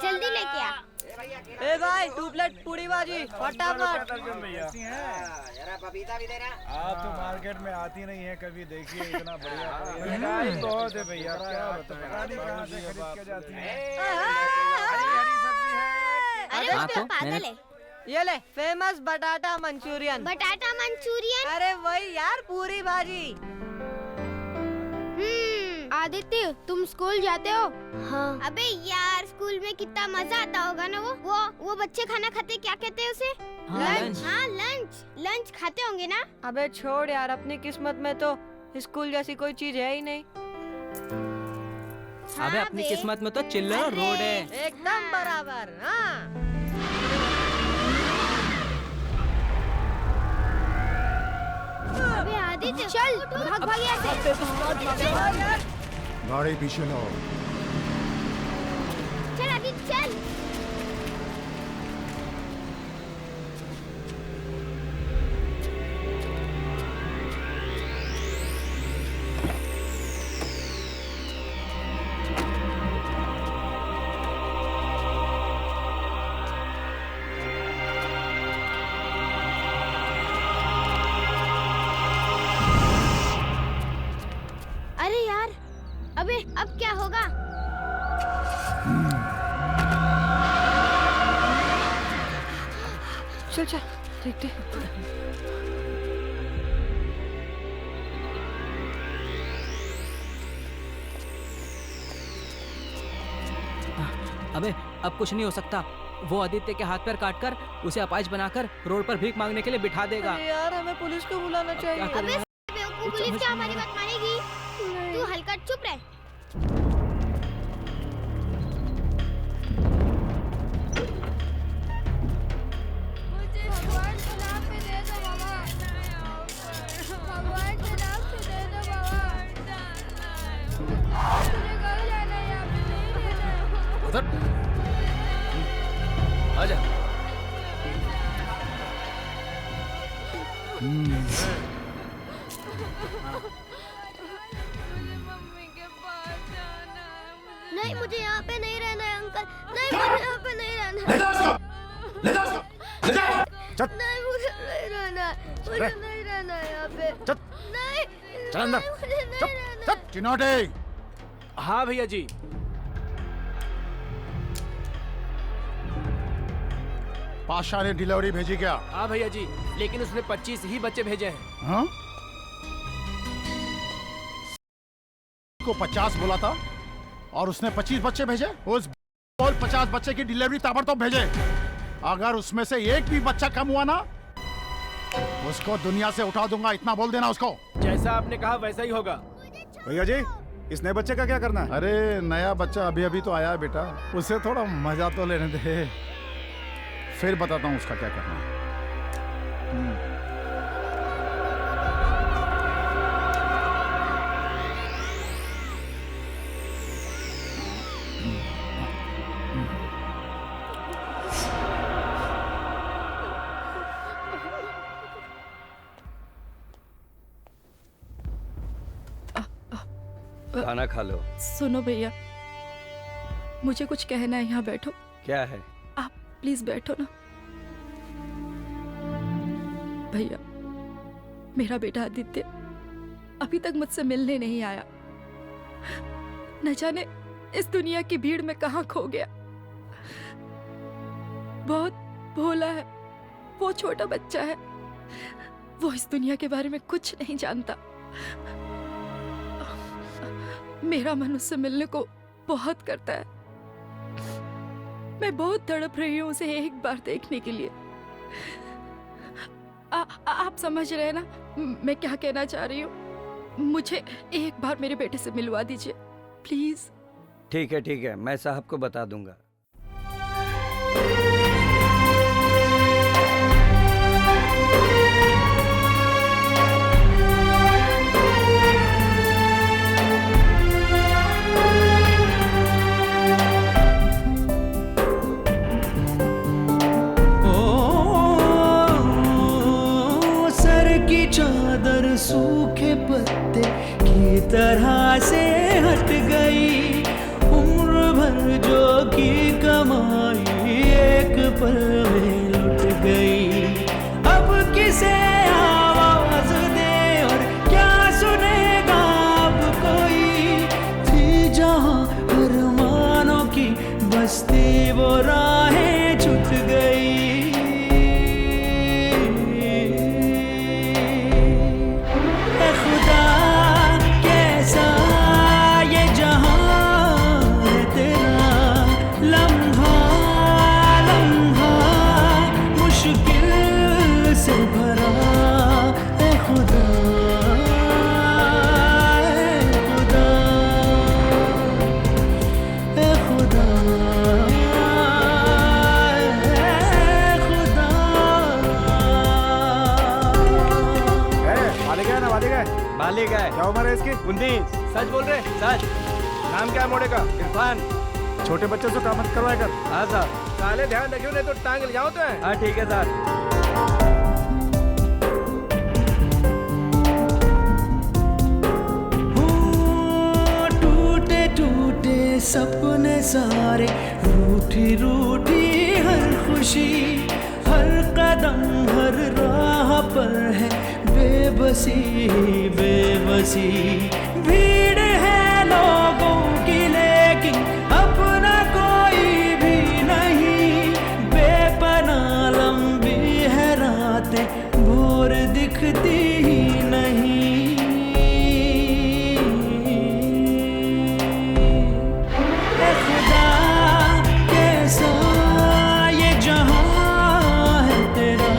S6: जल्दी लेके आ।
S15: ए भाई, 2 प्लेट पूरी भाजी फटाफट।
S9: आप तो मार्केट में आती नहीं है कभी, देखिए इतना बढ़िया महंगाई बहुत है भैया, क्या पता नहीं कहाँ से खरीद के जाती है।
S6: अरे
S20: हाँ,
S6: उसका
S20: तो
S6: पागल
S20: मैंने-
S6: है।
S15: ये ले, फेमस बटाटा मंचूरियन।
S6: बटाटा मंचूरियन?
S15: अरे वही यार, पूरी भाजी।
S6: आदित्य, तुम स्कूल जाते हो? हाँ। अबे यार, स्कूल में कितना मजा आता होगा ना। वो बच्चे खाना खाते, क्या कहते हैं उसे?
S20: लंच।
S6: हाँ लंच खाते होंगे ना।
S15: अबे छोड़ यार, अपनी किस्मत में तो स्कूल जैसी कोई चीज है ही नहीं।
S20: अबे अपनी किस्मत में तो चिल्लर रोड है।
S15: एकदम बराबर। हाँ
S6: अबे आदित्य, चल भाग यहाँ से।
S17: गाड़ी पीछे लो।
S6: चल आदित्य, चल। अरे यार, अबे अब क्या होगा?
S15: चल चल देखते।
S20: अबे अब कुछ नहीं हो सकता। वो आदित्य के हाथ पैर काटकर उसे अपाहिज बनाकर रोड पर भीख मांगने के लिए बिठा देगा।
S15: अरे यार, हमें पुलिस को बुलाना चाहिए।
S6: अबे बेवकूफ, पुलिस क्या हमारी बात मानेगी? तू हल्का चुप रह।
S10: उधर आजा।
S6: नहीं, मुझे यहाँ पे नहीं रहना है अंकल। नहीं, मुझे यहाँ पे नहीं रहना है। नहीं, मुझे नहीं रहना है। मुझे नहीं रहना है यहाँ पे। नहीं,
S17: चल अंदर।
S6: मुझे नहीं रहना है।
S17: चिनोटे।
S10: हाँ भैया जी।
S17: पाशा ने डिलीवरी भेजी क्या?
S10: हाँ भैया जी, लेकिन उसने 25 ही बच्चे भेजे हैं।
S17: हाँ? को 50 बोला था और उसने 25 बच्चे भेजे। उस बोल 50 बच्चे की डिलीवरी ताबड़तोड़ भेजे। अगर उसमें से एक भी बच्चा कम हुआ ना, उसको दुनिया से उठा दूंगा, इतना बोल देना उसको।
S10: जैसा आपने कहा वैसा ही होगा।
S9: भैया जी, इस नए बच्चे का क्या करना है?
S17: अरे नया बच्चा अभी अभी तो आया है बेटा, उसे थोड़ा मजा तो लेने दे, फिर बताता हूँ उसका क्या करना है।
S12: खाना खा लो।
S4: सुनो भैया, मुझे कुछ कहना है। यहाँ बैठो।
S12: क्या है?
S4: आप प्लीज बैठो ना। भैया, मेरा बेटा आदित्य अभी तक मुझसे मिलने नहीं आया। न जाने इस दुनिया की भीड़ में कहाँ खो गया। बहुत भोला है, वो छोटा बच्चा है, वो इस दुनिया के बारे में कुछ नहीं जानता। मेरा मन उससे मिलने को बहुत करता है। मैं बहुत तड़प रही हूँ उसे एक बार देखने के लिए। आप समझ रहे हैं ना मैं क्या कहना चाह रही हूँ? मुझे एक बार मेरे बेटे से मिलवा दीजिए प्लीज।
S12: ठीक है, मैं साहब को बता दूंगा।
S2: चादर सूखे पत्ते की तरह से हट गई, उम्र भर जो की कमाई एक पल में लुट गई। अब किसे आवाज दे और क्या सुनेगा अब कोई, थी जहां अरमानों की बस्ती वो राहें छूट गई।
S10: मालिक है।
S9: क्या उम्र है इसकी?
S10: 19। सच बोल रहे? सच। नाम क्या है मोड़े का? इरफान।
S9: छोटे बच्चों से काम मत करवाया कर।
S10: हाँ साहब। साले ध्यान रखियो नहीं तो टांग ले जाओ तो है। हाँ ठीक है साहब।
S2: टूटे टूटे सपने सारे, रूठी रूठी हर खुशी, हर कदम हर राह पर है बेबसी बेबसी। भीड़ है लोगों की लेकिन अपना कोई भी नहीं, बेपनाह लंबी है रातें भोर दिखती ही नहीं। ऐ खुदा कैसा ये जहां है तेरा,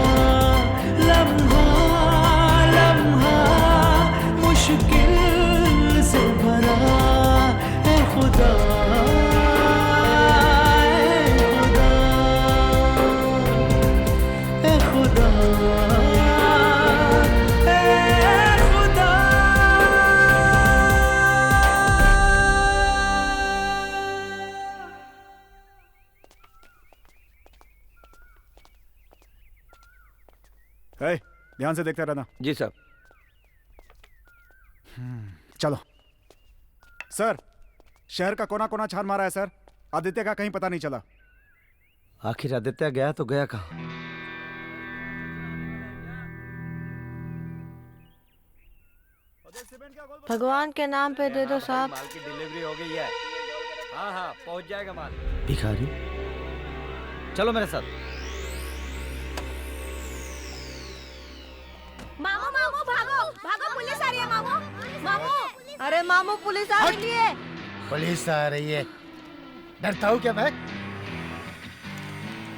S2: मुश्किल से भरा। ऐ खुदा ऐ खुदा ऐ खुदा।
S9: ध्यान से देखते रहना।
S12: जी साहब।
S9: चलो सर, शहर का कोना कोना छान मारा है सर, आदित्य का कहीं पता नहीं चला।
S12: आखिर आदित्य गया तो गया कहाँ?
S21: भगवान के नाम पे दे दो साहब।
S10: माल की डिलीवरी हो गई है। हाँ पहुंच जाएगा माल।
S12: भिखारी चलो मेरे साथ।
S7: मामू मामू भागो भागो, पुलिस आ रही है मामू। मामू
S21: अरे मामू पुलिस आ रही है।
S18: पुलिस आ रही है? डरता हूँ क्या मैं?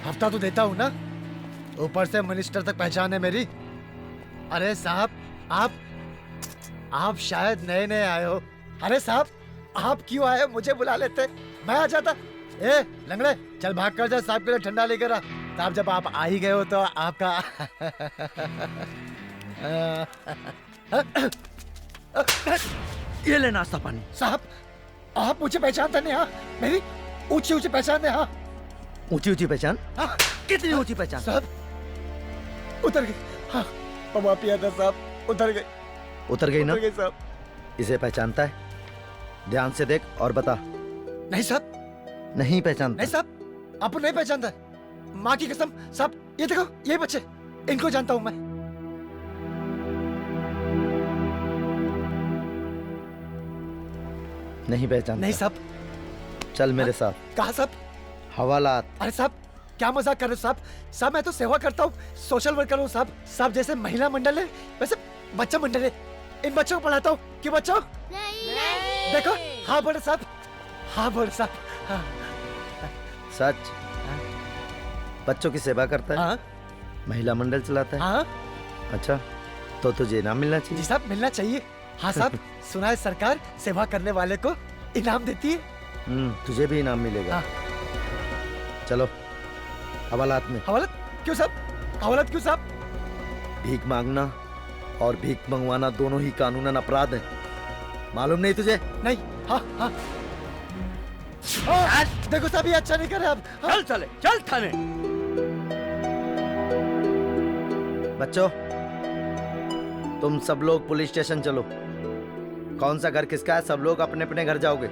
S18: हफ्ता तो देता हूँ ना, ऊपर से मिनिस्टर तक पहचान है मेरी। अरे साहब आप शायद नए नए आए हो। अरे साहब आप क्यों आए? मुझे बुला लेते, मैं आ जाता। ए लंगड़े चल भाग कर जा, साहब के लिए ठंडा लेकर आ। साहब जब आप आ ही गए हो तो आपका
S12: ये ले नाश्ता पानी।
S18: साहब आप मुझे पहचानते नहीं? हाँ मेरी ऊंची ऊंची पहचान है। हाँ
S12: ऊंची ऊंची पहचान? हाँ कितनी ऊंची पहचान?
S18: साहब उतर गई। हाँ पवा पिया था साहब, उतर गई।
S12: उतर गई ना?
S18: उतर गई साहब।
S12: इसे पहचानता है? ध्यान से देख और बता।
S18: नहीं साहब।
S12: नहीं पहचानता?
S18: नहीं साहब आपको नहीं पहचानता। माँ की कसम साहब, ये देखो ये बच्चे, इनको जानता हूँ मैं।
S12: नहीं पहचानता।
S18: नहीं साहब।
S12: चल मेरे साथ।
S18: कहाँ साहब?
S12: हवालात।
S18: अरे साहब क्या मजाक कर रहे हो साहब? साहब मैं तो सेवा करता हूँ, सोशल वर्कर हूँ साहब। साहब जैसे महिला मंडल है वैसे बच्चा मंडल है। इन बच्चों को पढ़ाता हूँ। क्यों बच्चों? नहीं। देखो हाँ बोले साहब, हाँ बोले साहब। हाँ।
S12: सच? बच्चों की सेवा करता है?
S18: हाँ।
S12: महिला मंडल चलाता है?
S18: हाँ।
S12: अच्छा तो तुझे इनाम मिलना चाहिए।
S18: जी साहब मिलना चाहिए। हाँ साहब सुना है सरकार सेवा करने वाले को इनाम देती है।
S12: तुझे भी इनाम मिलेगा। चलो हवालात में।
S18: हवालात क्यों साहब? हवालात क्यों साहब?
S12: भीख मांगना और भीख मंगवाना दोनों ही कानूनन अपराध हैं। मालूम नहीं तुझे?
S18: नहीं। हाँ हाँ। देखो साहब ये अच्छा नहीं कर रहे आप।
S12: चल चले चल थाने। बच्चों तुम सब लोग पुलिस स्टेशन चलो। कौन सा घर किसका है सब लोग अपने अपने घर जाओगे।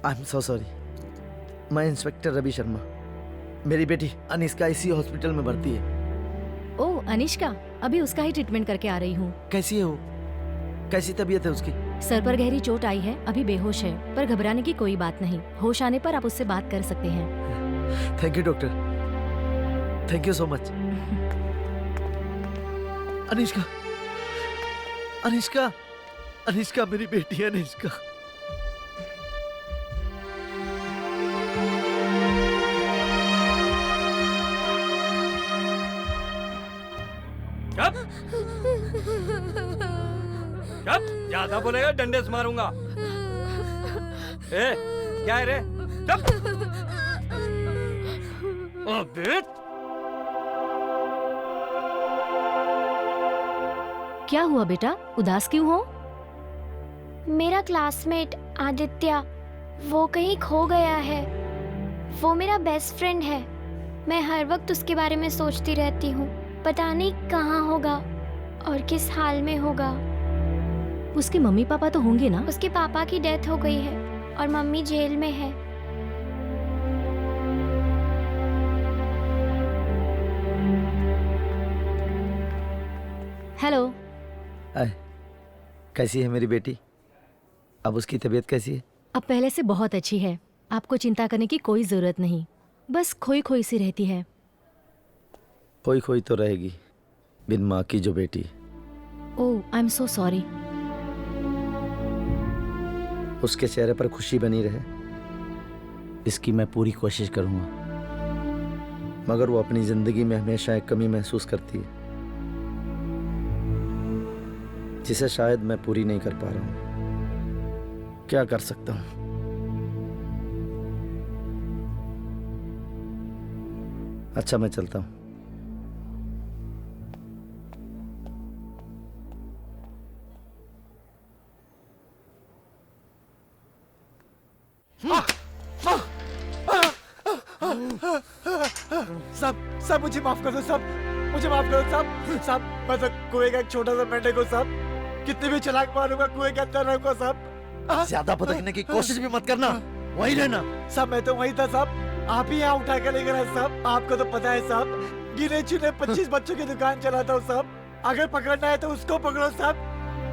S12: I am so sorry. मैं इंस्पेक्टर रवि शर्मा। मेरी बेटी अनिष्का इसी हॉस्पिटल में भर्ती है।
S8: ओह अनिष्का, अभी उसका ही ट्रीटमेंट करके आ रही हूँ।
S12: कैसी है वो? कैसी तबीयत है उसकी?
S8: सर पर गहरी चोट आई है, अभी बेहोश है, पर घबराने की कोई बात नहीं। होश आने पर आप उससे बात कर सकते हैं।
S12: Thank you doctor, thank you so much. Anishka, Anishka, Anishka मेरी बेटी है अनिष्का।
S10: कब ज्यादा बोलेगा डंडे से मारूंगा। ए, क्या है रे? अबे
S8: क्या हुआ बेटा, उदास क्यों हो?
S6: मेरा क्लासमेट आदित्य वो कहीं खो गया है। वो मेरा बेस्ट फ्रेंड है। मैं हर वक्त उसके बारे में सोचती रहती हूँ। पता नहीं कहाँ होगा और किस हाल में होगा।
S8: उसके मम्मी पापा तो होंगे ना?
S6: उसके पापा की डेथ हो गई है और मम्मी जेल में है।
S8: हेलो।
S12: कैसी है मेरी बेटी? अब उसकी तबीयत कैसी है?
S8: अब पहले से बहुत अच्छी है। आपको चिंता करने की कोई जरूरत नहीं। बस खोई खोई सी रहती है।
S12: खोई खोई तो रहेगी, बिन माँ की जो बेटी।
S8: ओह आई एम सो सॉरी।
S12: उसके चेहरे पर खुशी बनी रहे इसकी मैं पूरी कोशिश करूंगा, मगर वो अपनी जिंदगी में हमेशा एक कमी महसूस करती है जिसे शायद मैं पूरी नहीं कर पा रहा हूं। क्या कर सकता हूं? अच्छा मैं चलता हूं।
S18: सब मुझे माफ कर दो सब, मुझे माफ कर दो सब। सब मैं तो कुएं का एक छोटा सा मेंढक को सब, कितने भी चलाक मारूंगा कुएं के अंदर रहूंगा सब।
S12: ज्यादा भटकने की कोशिश भी मत करना, वहीं रहना।
S18: सब मैं तो वहीं था सब, आप ही यहाँ उठा कर लेकर आए सब। आपको तो पता है सब, गिने चुने 25 बच्चों की दुकान चलाता हूँ सब। अगर पकड़ना है तो उसको पकड़ो सब,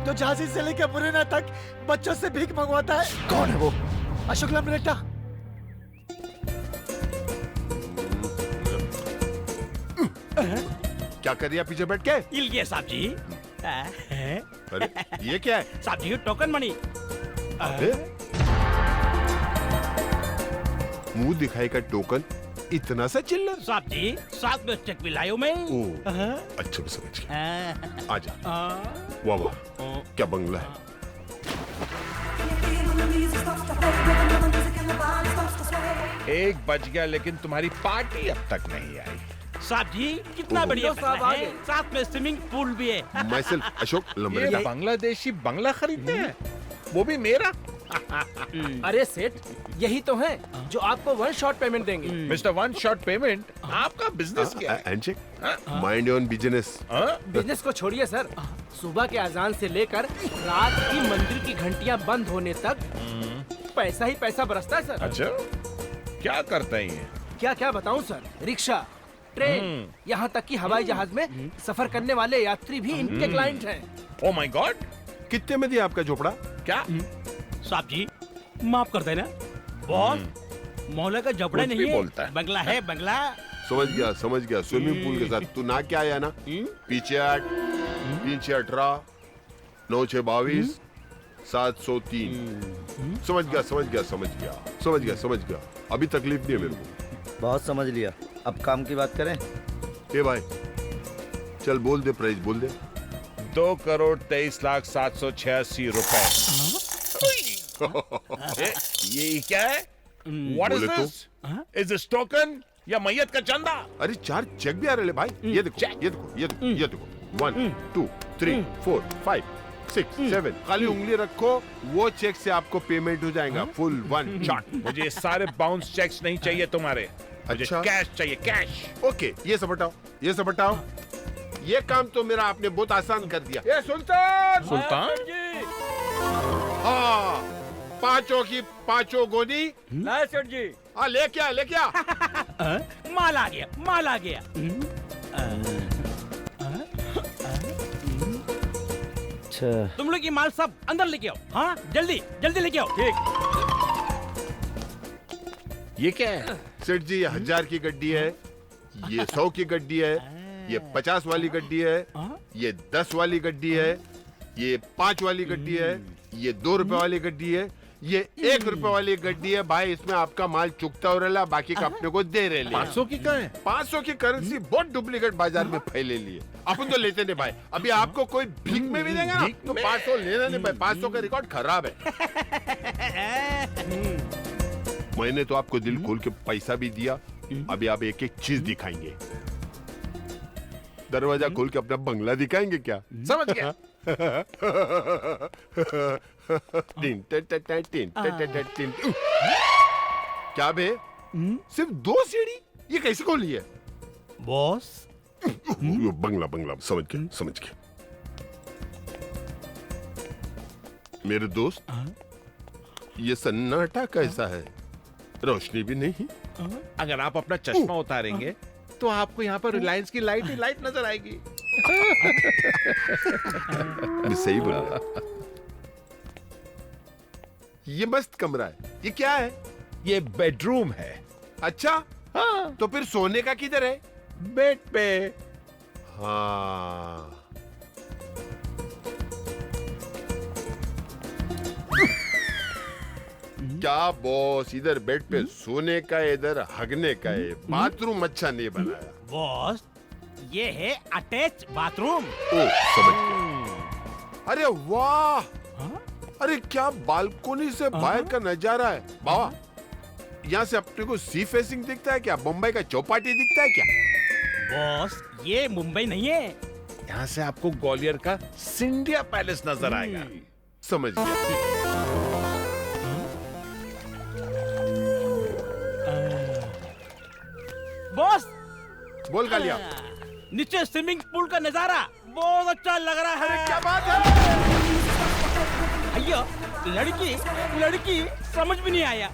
S18: तो झांसी से लेकर मुरैना तक बच्चों से भीख मंगवाता है।
S12: कौन है वो?
S18: अशोक लमरेटा।
S11: क्या कर रही है पीछे बैठ के?
S10: इल गया साहब जी।
S11: अरे ये क्या है?
S10: साहब जी टोकन मनी।
S11: मुंह दिखाई का टोकन, इतना सा चिल्लर?
S10: साहब जी साथ में चेक भी लायो मैं।
S11: अच्छा मैं समझ गया। आजा। वाह वाह क्या बंगला है।
S5: एक बज गया लेकिन तुम्हारी पार्टी अब तक नहीं आई।
S10: साहब जी कितना बढ़िया बंगला है, साथ में स्विमिंग पूल भी है।
S11: मैं सिर्फ अशोक लमरेटा।
S5: ये बांग्लादेशी बंगला खरीदते हैं, वो भी मेरा।
S10: अरे सेठ, यही तो है जो आपको वन शॉट पेमेंट देंगे।
S11: मिस्टर वन शॉट पेमेंट, आपका बिजनेस क्या है? Handshake, mind your own business.
S10: Business को छोड़िए सर, सुबह के अजान से लेकर रात की मंदिर की घंटियां बंद होने तक पैसा ही पैसा बरसता है सर।
S11: अच्छा, क्या करते हैं ये?
S10: क्या क्या बताऊं सर, रिक्शा, ट्रेन, यहाँ तक कि हवाई जहाज में सफर करने वाले यात्री भी इनके क्लाइंट हैं।
S11: ओ माय गॉड, कितने में दिया आपका झोपड़ा? क्या
S13: साहब जी माफ कर देना बॉस, मौला का झोपड़ा
S11: कुछ भी
S13: नहीं है,
S11: बोलता है।
S13: बंगला है बंगला।
S11: समझ गया, स्विमिंग पूल के साथ। तू ना क्या आया ना, पीछे 8, 3 6 18, 9 6 22, 703। समझ गया। अभी तकलीफ नहीं है मेरे को।
S12: बहुत समझ लिया, अब काम की बात करें।
S11: ए भाई, चल बोल दे, प्राइस बोल दे।
S5: 2,23,786 रुपए। ये क्या है? What is
S11: बोले तो?
S5: this? Is this token या मैयत का चंदा?
S11: अरे 4 चेक भी आ रहे भाई। ये देखो 1 2 3 4 5 6 7। खाली उंगली रखो, वो चेक से आपको पेमेंट हो जाएगा फुल 1 शॉट।
S5: मुझे ये सारे बाउंस चेक्स नहीं चाहिए तुम्हारे। मुझे
S11: अच्छा,
S5: कैश चाहिए, कैश।
S11: ओके, ये सब हटाओ। ये काम तो मेरा आपने बहुत आसान कर दिया। ये सुल्तान हाँ, 5 की 5 गोनी
S13: सेठ जी।
S11: हाँ, लेके आ।
S13: माल आ गया।
S12: अच्छा,
S13: तुम लोग ये माल सब अंदर लेके आओ। हाँ, जल्दी लेके आओ। ठीक।
S11: ये क्या है? सेठ जी, ये 1000 की गड्डी है, ये 100 की गड्डी है, ये 50 वाली गड्डी है, ये 10 वाली गड्डी है, ये 5 वाली गड्डी है, ये 2 रुपए वाली गड्डी है, ये 1 रुपए वाली गड्डी है। भाई, इसमें आपका माल चुकता हो रहा, बाकी का अपने को दे रहे।
S5: 500 की कहाँ है?
S11: 500 की करेंसी बहुत डुप्लीकेट बाजार में फैले लिए। अपन तो लेते नहीं भाई। अभी आपको कोई भीख में भी देगा ना तो 500 लेना नहीं भाई। 500 का रिकॉर्ड खराब है। मैंने तो आपको दिल खोल के पैसा भी दिया। अभी आप एक एक चीज दिखाएंगे। दरवाजा खोल के अपना बंगला दिखाएंगे क्या?
S5: समझ गया।
S11: क्या बे, सिर्फ 2 सीढ़ी? ये कैसे खोली है
S13: बॉस?
S11: बंगला समझ के मेरे दोस्त, ये सन्नाटा कैसा है? रोशनी भी नहीं।
S5: अगर आप अपना चश्मा उतारेंगे तो आपको यहाँ पर रिलायंस की लाइट ही लाइट नजर आएगी।
S11: मैं सही बोला। ये मस्त कमरा है। ये क्या है?
S5: ये बेडरूम है।
S11: अच्छा, हाँ। तो फिर सोने का किधर है?
S5: बेड पे।
S11: हाँ, क्या बॉस, इधर बेड पे सोने का है, इधर हगने का है। बाथरूम अच्छा नहीं बनाया
S13: बॉस। ये है अटैच बाथरूम।
S11: ओ, समझ गया। अरे वाह, अरे क्या बालकोनी से बाहर का नजारा है। बाबा, यहाँ से अपने को सी फेसिंग दिखता है क्या? मुंबई का चौपाटी दिखता है क्या?
S13: बॉस, ये मुंबई नहीं है।
S5: यहाँ से आपको ग्वालियर का सिंधिया पैलेस नजर आएगा।
S11: समझ गया।
S13: बॉस,
S11: बोल कालिया।
S13: नीचे स्विमिंग पूल का नजारा बहुत अच्छा लग रहा है।
S11: क्या बात है?
S13: भैया, लड़की समझ भी नहीं आया।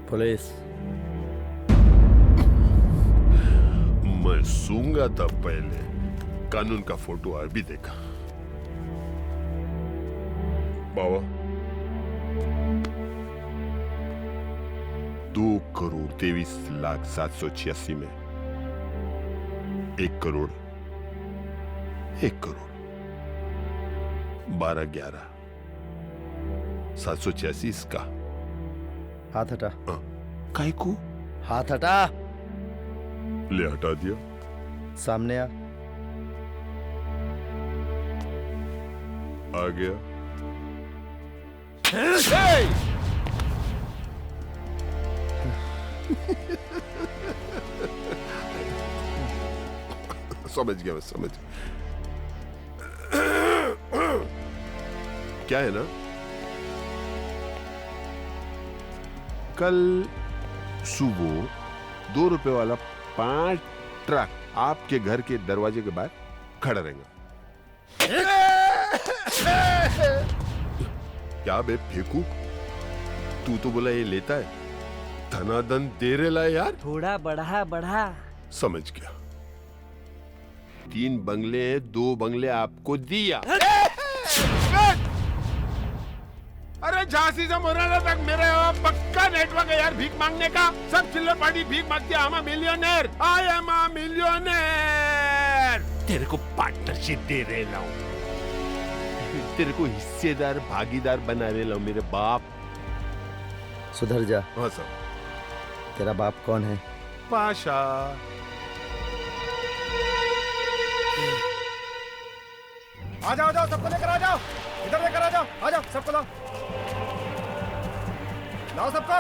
S12: पुलिस,
S11: मैं सूंगा था पहले, कानून का फोटो अभी देखा। बाबा, 2,23,786 में 1 करोड़ 12,11 786 इसका।
S12: हाथ हटा।
S11: काय को?
S12: हाथ हटा।
S11: ले, हटा दिया।
S12: सामने
S11: आ गया। समझ गया, मैं समझ गया। क्या है ना, कल सुबह 2 रुपए वाला 5 ट्रक आपके घर के दरवाजे के बाहर खड़ा रहेगा। क्या बे फेंकू? तू तो बोला ये लेता है, धनाधन दे रेला है यार।
S20: थोड़ा बढ़ा।
S11: समझ गया। 3 बंगले 2 बंगले आपको दिया। अरे झांसी से मुरैना तक मेरे पक्का नेटवर्क है यार भीख मांगने का। सब चिल्लर पार्टी भीख मांगती है। I'm a millionaire. I am a millionaire. तेरे को पार्टनरशिप दे रहा हूँ, तेरे को हिस्सेदार भागीदार बना रहा हूँ मेरे बाप।
S12: सुधर जा।
S11: हाँ सर।
S12: तेरा बाप कौन है?
S11: पाशा।
S9: आ जाओ सबको लेकर आ जाओ, इधर लेकर आ जाओ सबको लाओ सबको।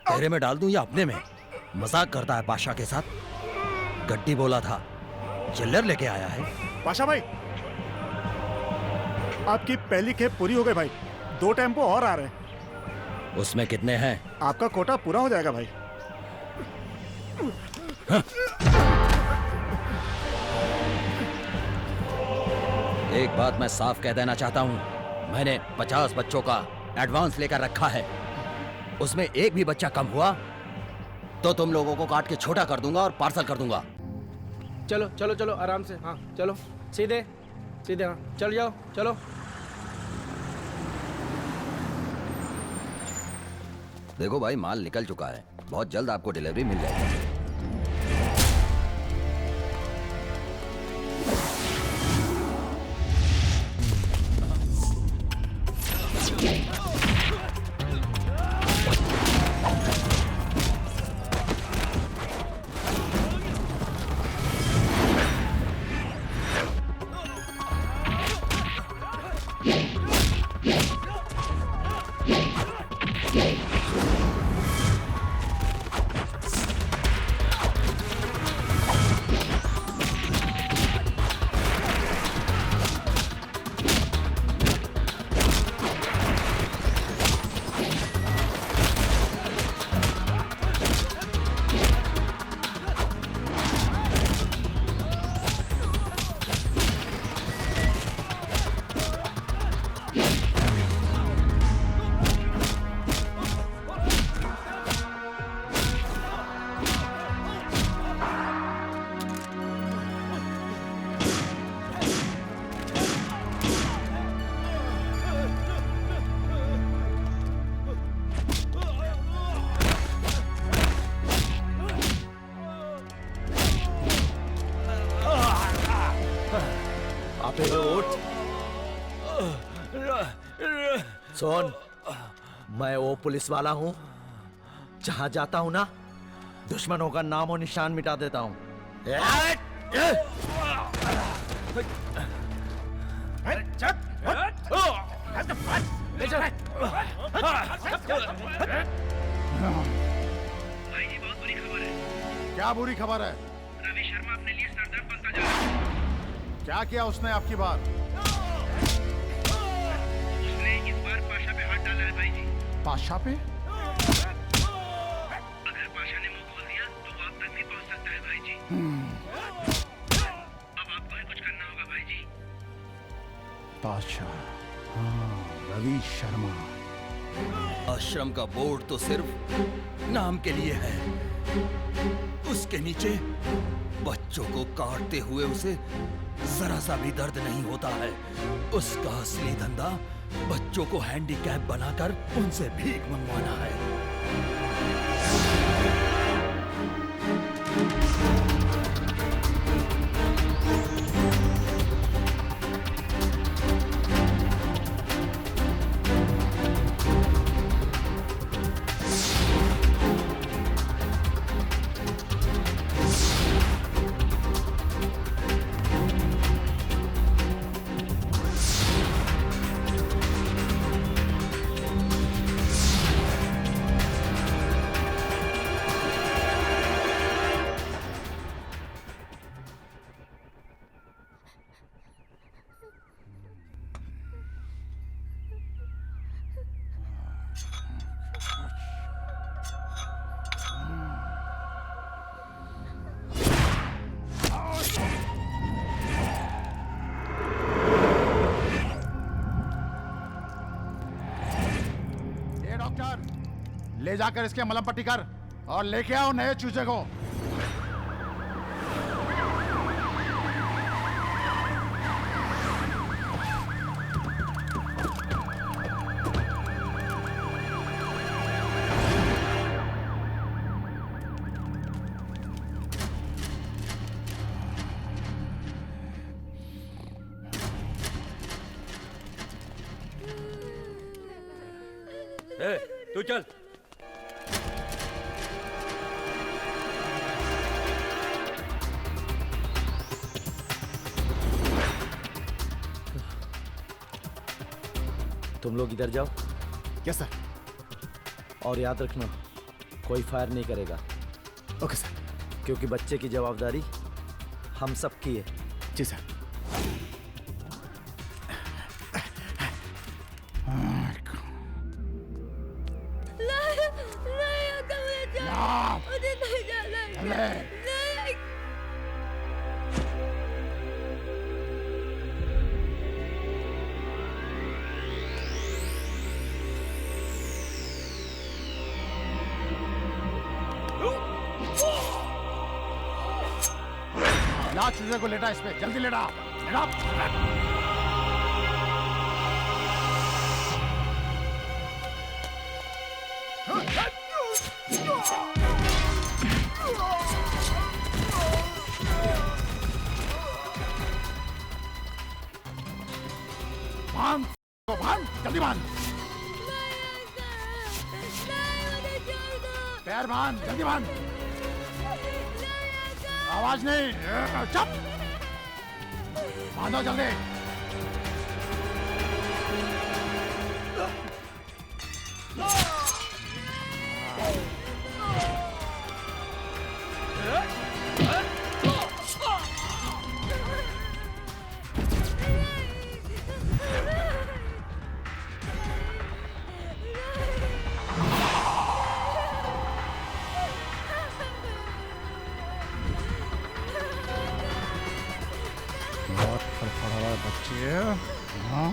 S16: तेरे में डाल दूं या अपने में? मजाक करता है पाशा के साथ। गड्डी बोला था, चिल्लर लेके आया है।
S9: पाशा भाई, आपकी पहली खेप पूरी हो गई भाई, 2 टेम्पो और आ रहे हैं।
S16: उसमें कितने हैं?
S9: आपका कोटा पूरा हो जाएगा भाई।
S16: एक बात मैं साफ कह देना चाहता हूं, मैंने 50 बच्चों का एडवांस लेकर रखा है। उसमें एक भी बच्चा कम हुआ तो तुम लोगों को काट के छोटा कर दूंगा और पार्सल कर दूंगा।
S10: चलो आराम से। हाँ चलो, सीधे। हाँ चल जाओ, चलो।
S16: देखो भाई, माल निकल चुका है, बहुत जल्द आपको डिलीवरी मिल जाएगी। सुन, मैं वो पुलिस वाला हूँ, जहाँ जाता हूँ ना, दुश्मनों का नामो निशान मिटा देता हूँ।
S17: क्या बुरी खबर है?
S5: रवि शर्मा अपने लिए सरदर्द बनता जा रहा है।
S17: क्या किया उसने आपकी बार?
S5: उसने इस बार पाशा पे हाथ डाला है भाई जी।
S17: पाशा पे?
S5: अगर पाशा ने मुंह खोल दिया तो वो आप तक भी पहुंच सकता है भाई जी। अब आपको ही कुछ करना होगा भाई जी।
S17: पाशा, हाँ, रवि शर्मा।
S16: आश्रम का बोर्ड तो सिर्फ नाम के लिए है, उसके नीचे बच्चों को काटते हुए उसे जरा सा भी दर्द नहीं होता है। उसका असली धंधा बच्चों को हैंडीकैप बनाकर उनसे भीख मंगवाना है।
S17: डॉक्टर ले जाकर इसके मलहम पट्टी कर और लेके आओ नए चूजे को।
S13: तू चल।
S12: तुम लोग इधर जाओ।
S17: Yes sir.
S12: और याद रखना कोई फायर नहीं करेगा।
S17: Okay sir.
S12: क्योंकि बच्चे की जवाबदारी हम सब की है।
S17: जी सर। ला चूजे को लेटा इस पे, जल्दी लेटा लेटा। बांध तो बांध, जल्दी बांध। पैर बांध, जल्दी बांध। आवाज नहीं, चुप। बांधो जल्दी। बहुत फड़फड़ा रहा है बच्चे। हाँ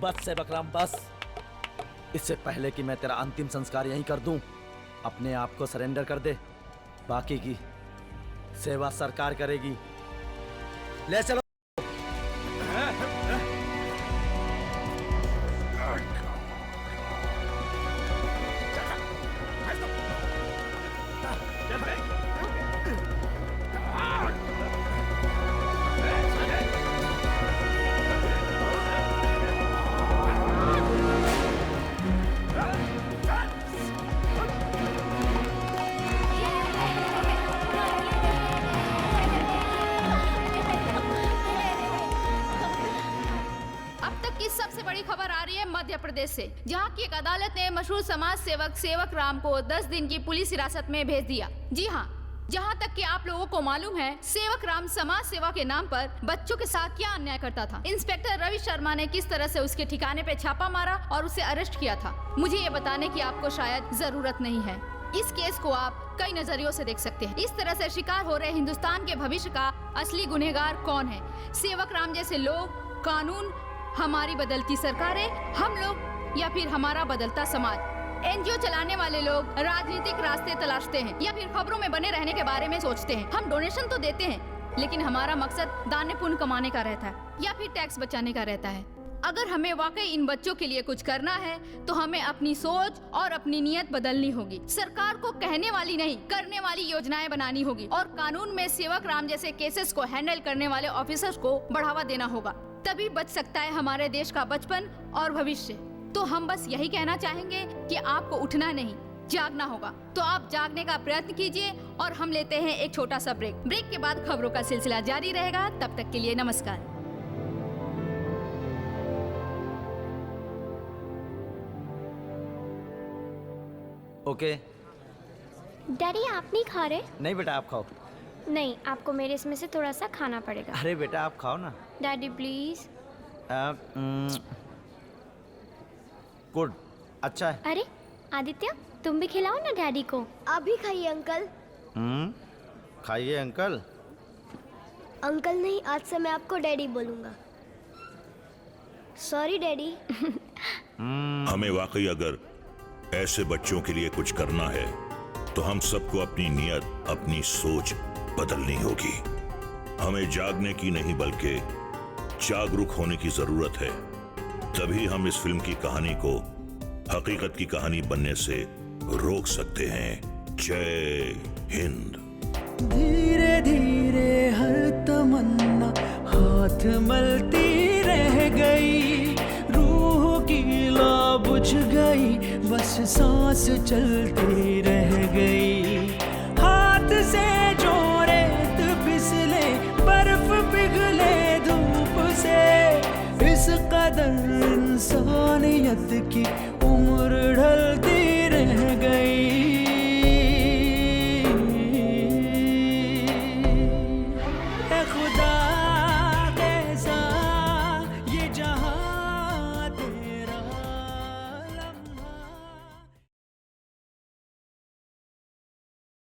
S12: बस सेवक राम बस। इससे पहले कि मैं तेरा अंतिम संस्कार यहीं कर दूं, अपने आप को सरेंडर कर दे। बाकी की सेवा सरकार करेगी। ले चलो।
S14: सबसे बड़ी खबर आ रही है मध्य प्रदेश से, जहां की एक अदालत ने मशहूर समाज सेवक सेवक राम को 10 दिन की पुलिस हिरासत में भेज दिया। जी हां, जहां तक कि आप लोगों को मालूम है, सेवक राम समाज सेवा के नाम पर बच्चों के साथ क्या अन्याय करता था। इंस्पेक्टर रवि शर्मा ने किस तरह से उसके ठिकाने पे छापा मारा और उसे अरेस्ट किया था, मुझे ये बताने की आपको शायद जरूरत नहीं है। इस केस को आप कई नजरियों से देख सकते हैं। इस तरह से शिकार हो रहे हिंदुस्तान के भविष्य का असली गुनहगार कौन है? सेवक राम जैसे लोग, कानून, हमारी बदलती सरकारें, हम लोग, या फिर हमारा बदलता समाज? एनजीओ चलाने वाले लोग राजनीतिक रास्ते तलाशते हैं या फिर खबरों में बने रहने के बारे में सोचते हैं। हम डोनेशन तो देते हैं, लेकिन हमारा मकसद दान पुण्य कमाने का रहता है या फिर टैक्स बचाने का रहता है। अगर हमें वाकई इन बच्चों के लिए कुछ करना है तो हमें अपनी सोच और अपनी नियत बदलनी होगी। सरकार को कहने वाली नहीं, करने वाली योजनाएं बनानी होगी और कानून में सेवक राम जैसे केसेस को हैंडल करने वाले ऑफिसर्स को बढ़ावा देना होगा। तभी बच सकता है हमारे देश का बचपन और भविष्य। तो हम बस यही कहना चाहेंगे कि आपको उठना नहीं, जागना होगा। तो आप जागने का प्रयत्न कीजिए और हम लेते हैं एक छोटा सा ब्रेक। ब्रेक के बाद खबरों का सिलसिला जारी रहेगा। तब तक के लिए नमस्कार।
S12: ओके।
S6: डैडी आप नहीं खा रहे?
S12: नहीं बेटा, आप खाओ।
S6: नहीं, आपको मेरे इसमें से थोड़ा सा खाना पड़ेगा।
S12: अरे बेटा आप खाओ ना।
S6: Daddy please.
S12: गुड, अच्छा है।
S6: अरे आदित्य, तुम भी खिलाओ ना डैडी को। अभी खाइए अंकल।
S12: खाइए अंकल।
S6: अंकल नहीं, आज से मैं आपको डैडी बोलूंगा। Sorry daddy.
S1: हमें वाकई अगर ऐसे बच्चों के लिए कुछ करना है तो हम सबको अपनी नियत, अपनी सोच बदलनी होगी। हमें जागने की नहीं बल्कि जागरूक होने की जरूरत है। तभी हम इस फिल्म की कहानी को हकीकत की कहानी बनने से रोक सकते हैं। जय हिंद।
S2: धीरे धीरे हर तमन्ना हाथ मलती रह गई, रूह की लौ बुझ गई, बस सांस चलती रह गई। हाथ से जो रेत फिसले, बर्फ पिघले धूप से, इस कदर इंसानियत की उम्र ढलती रह गई।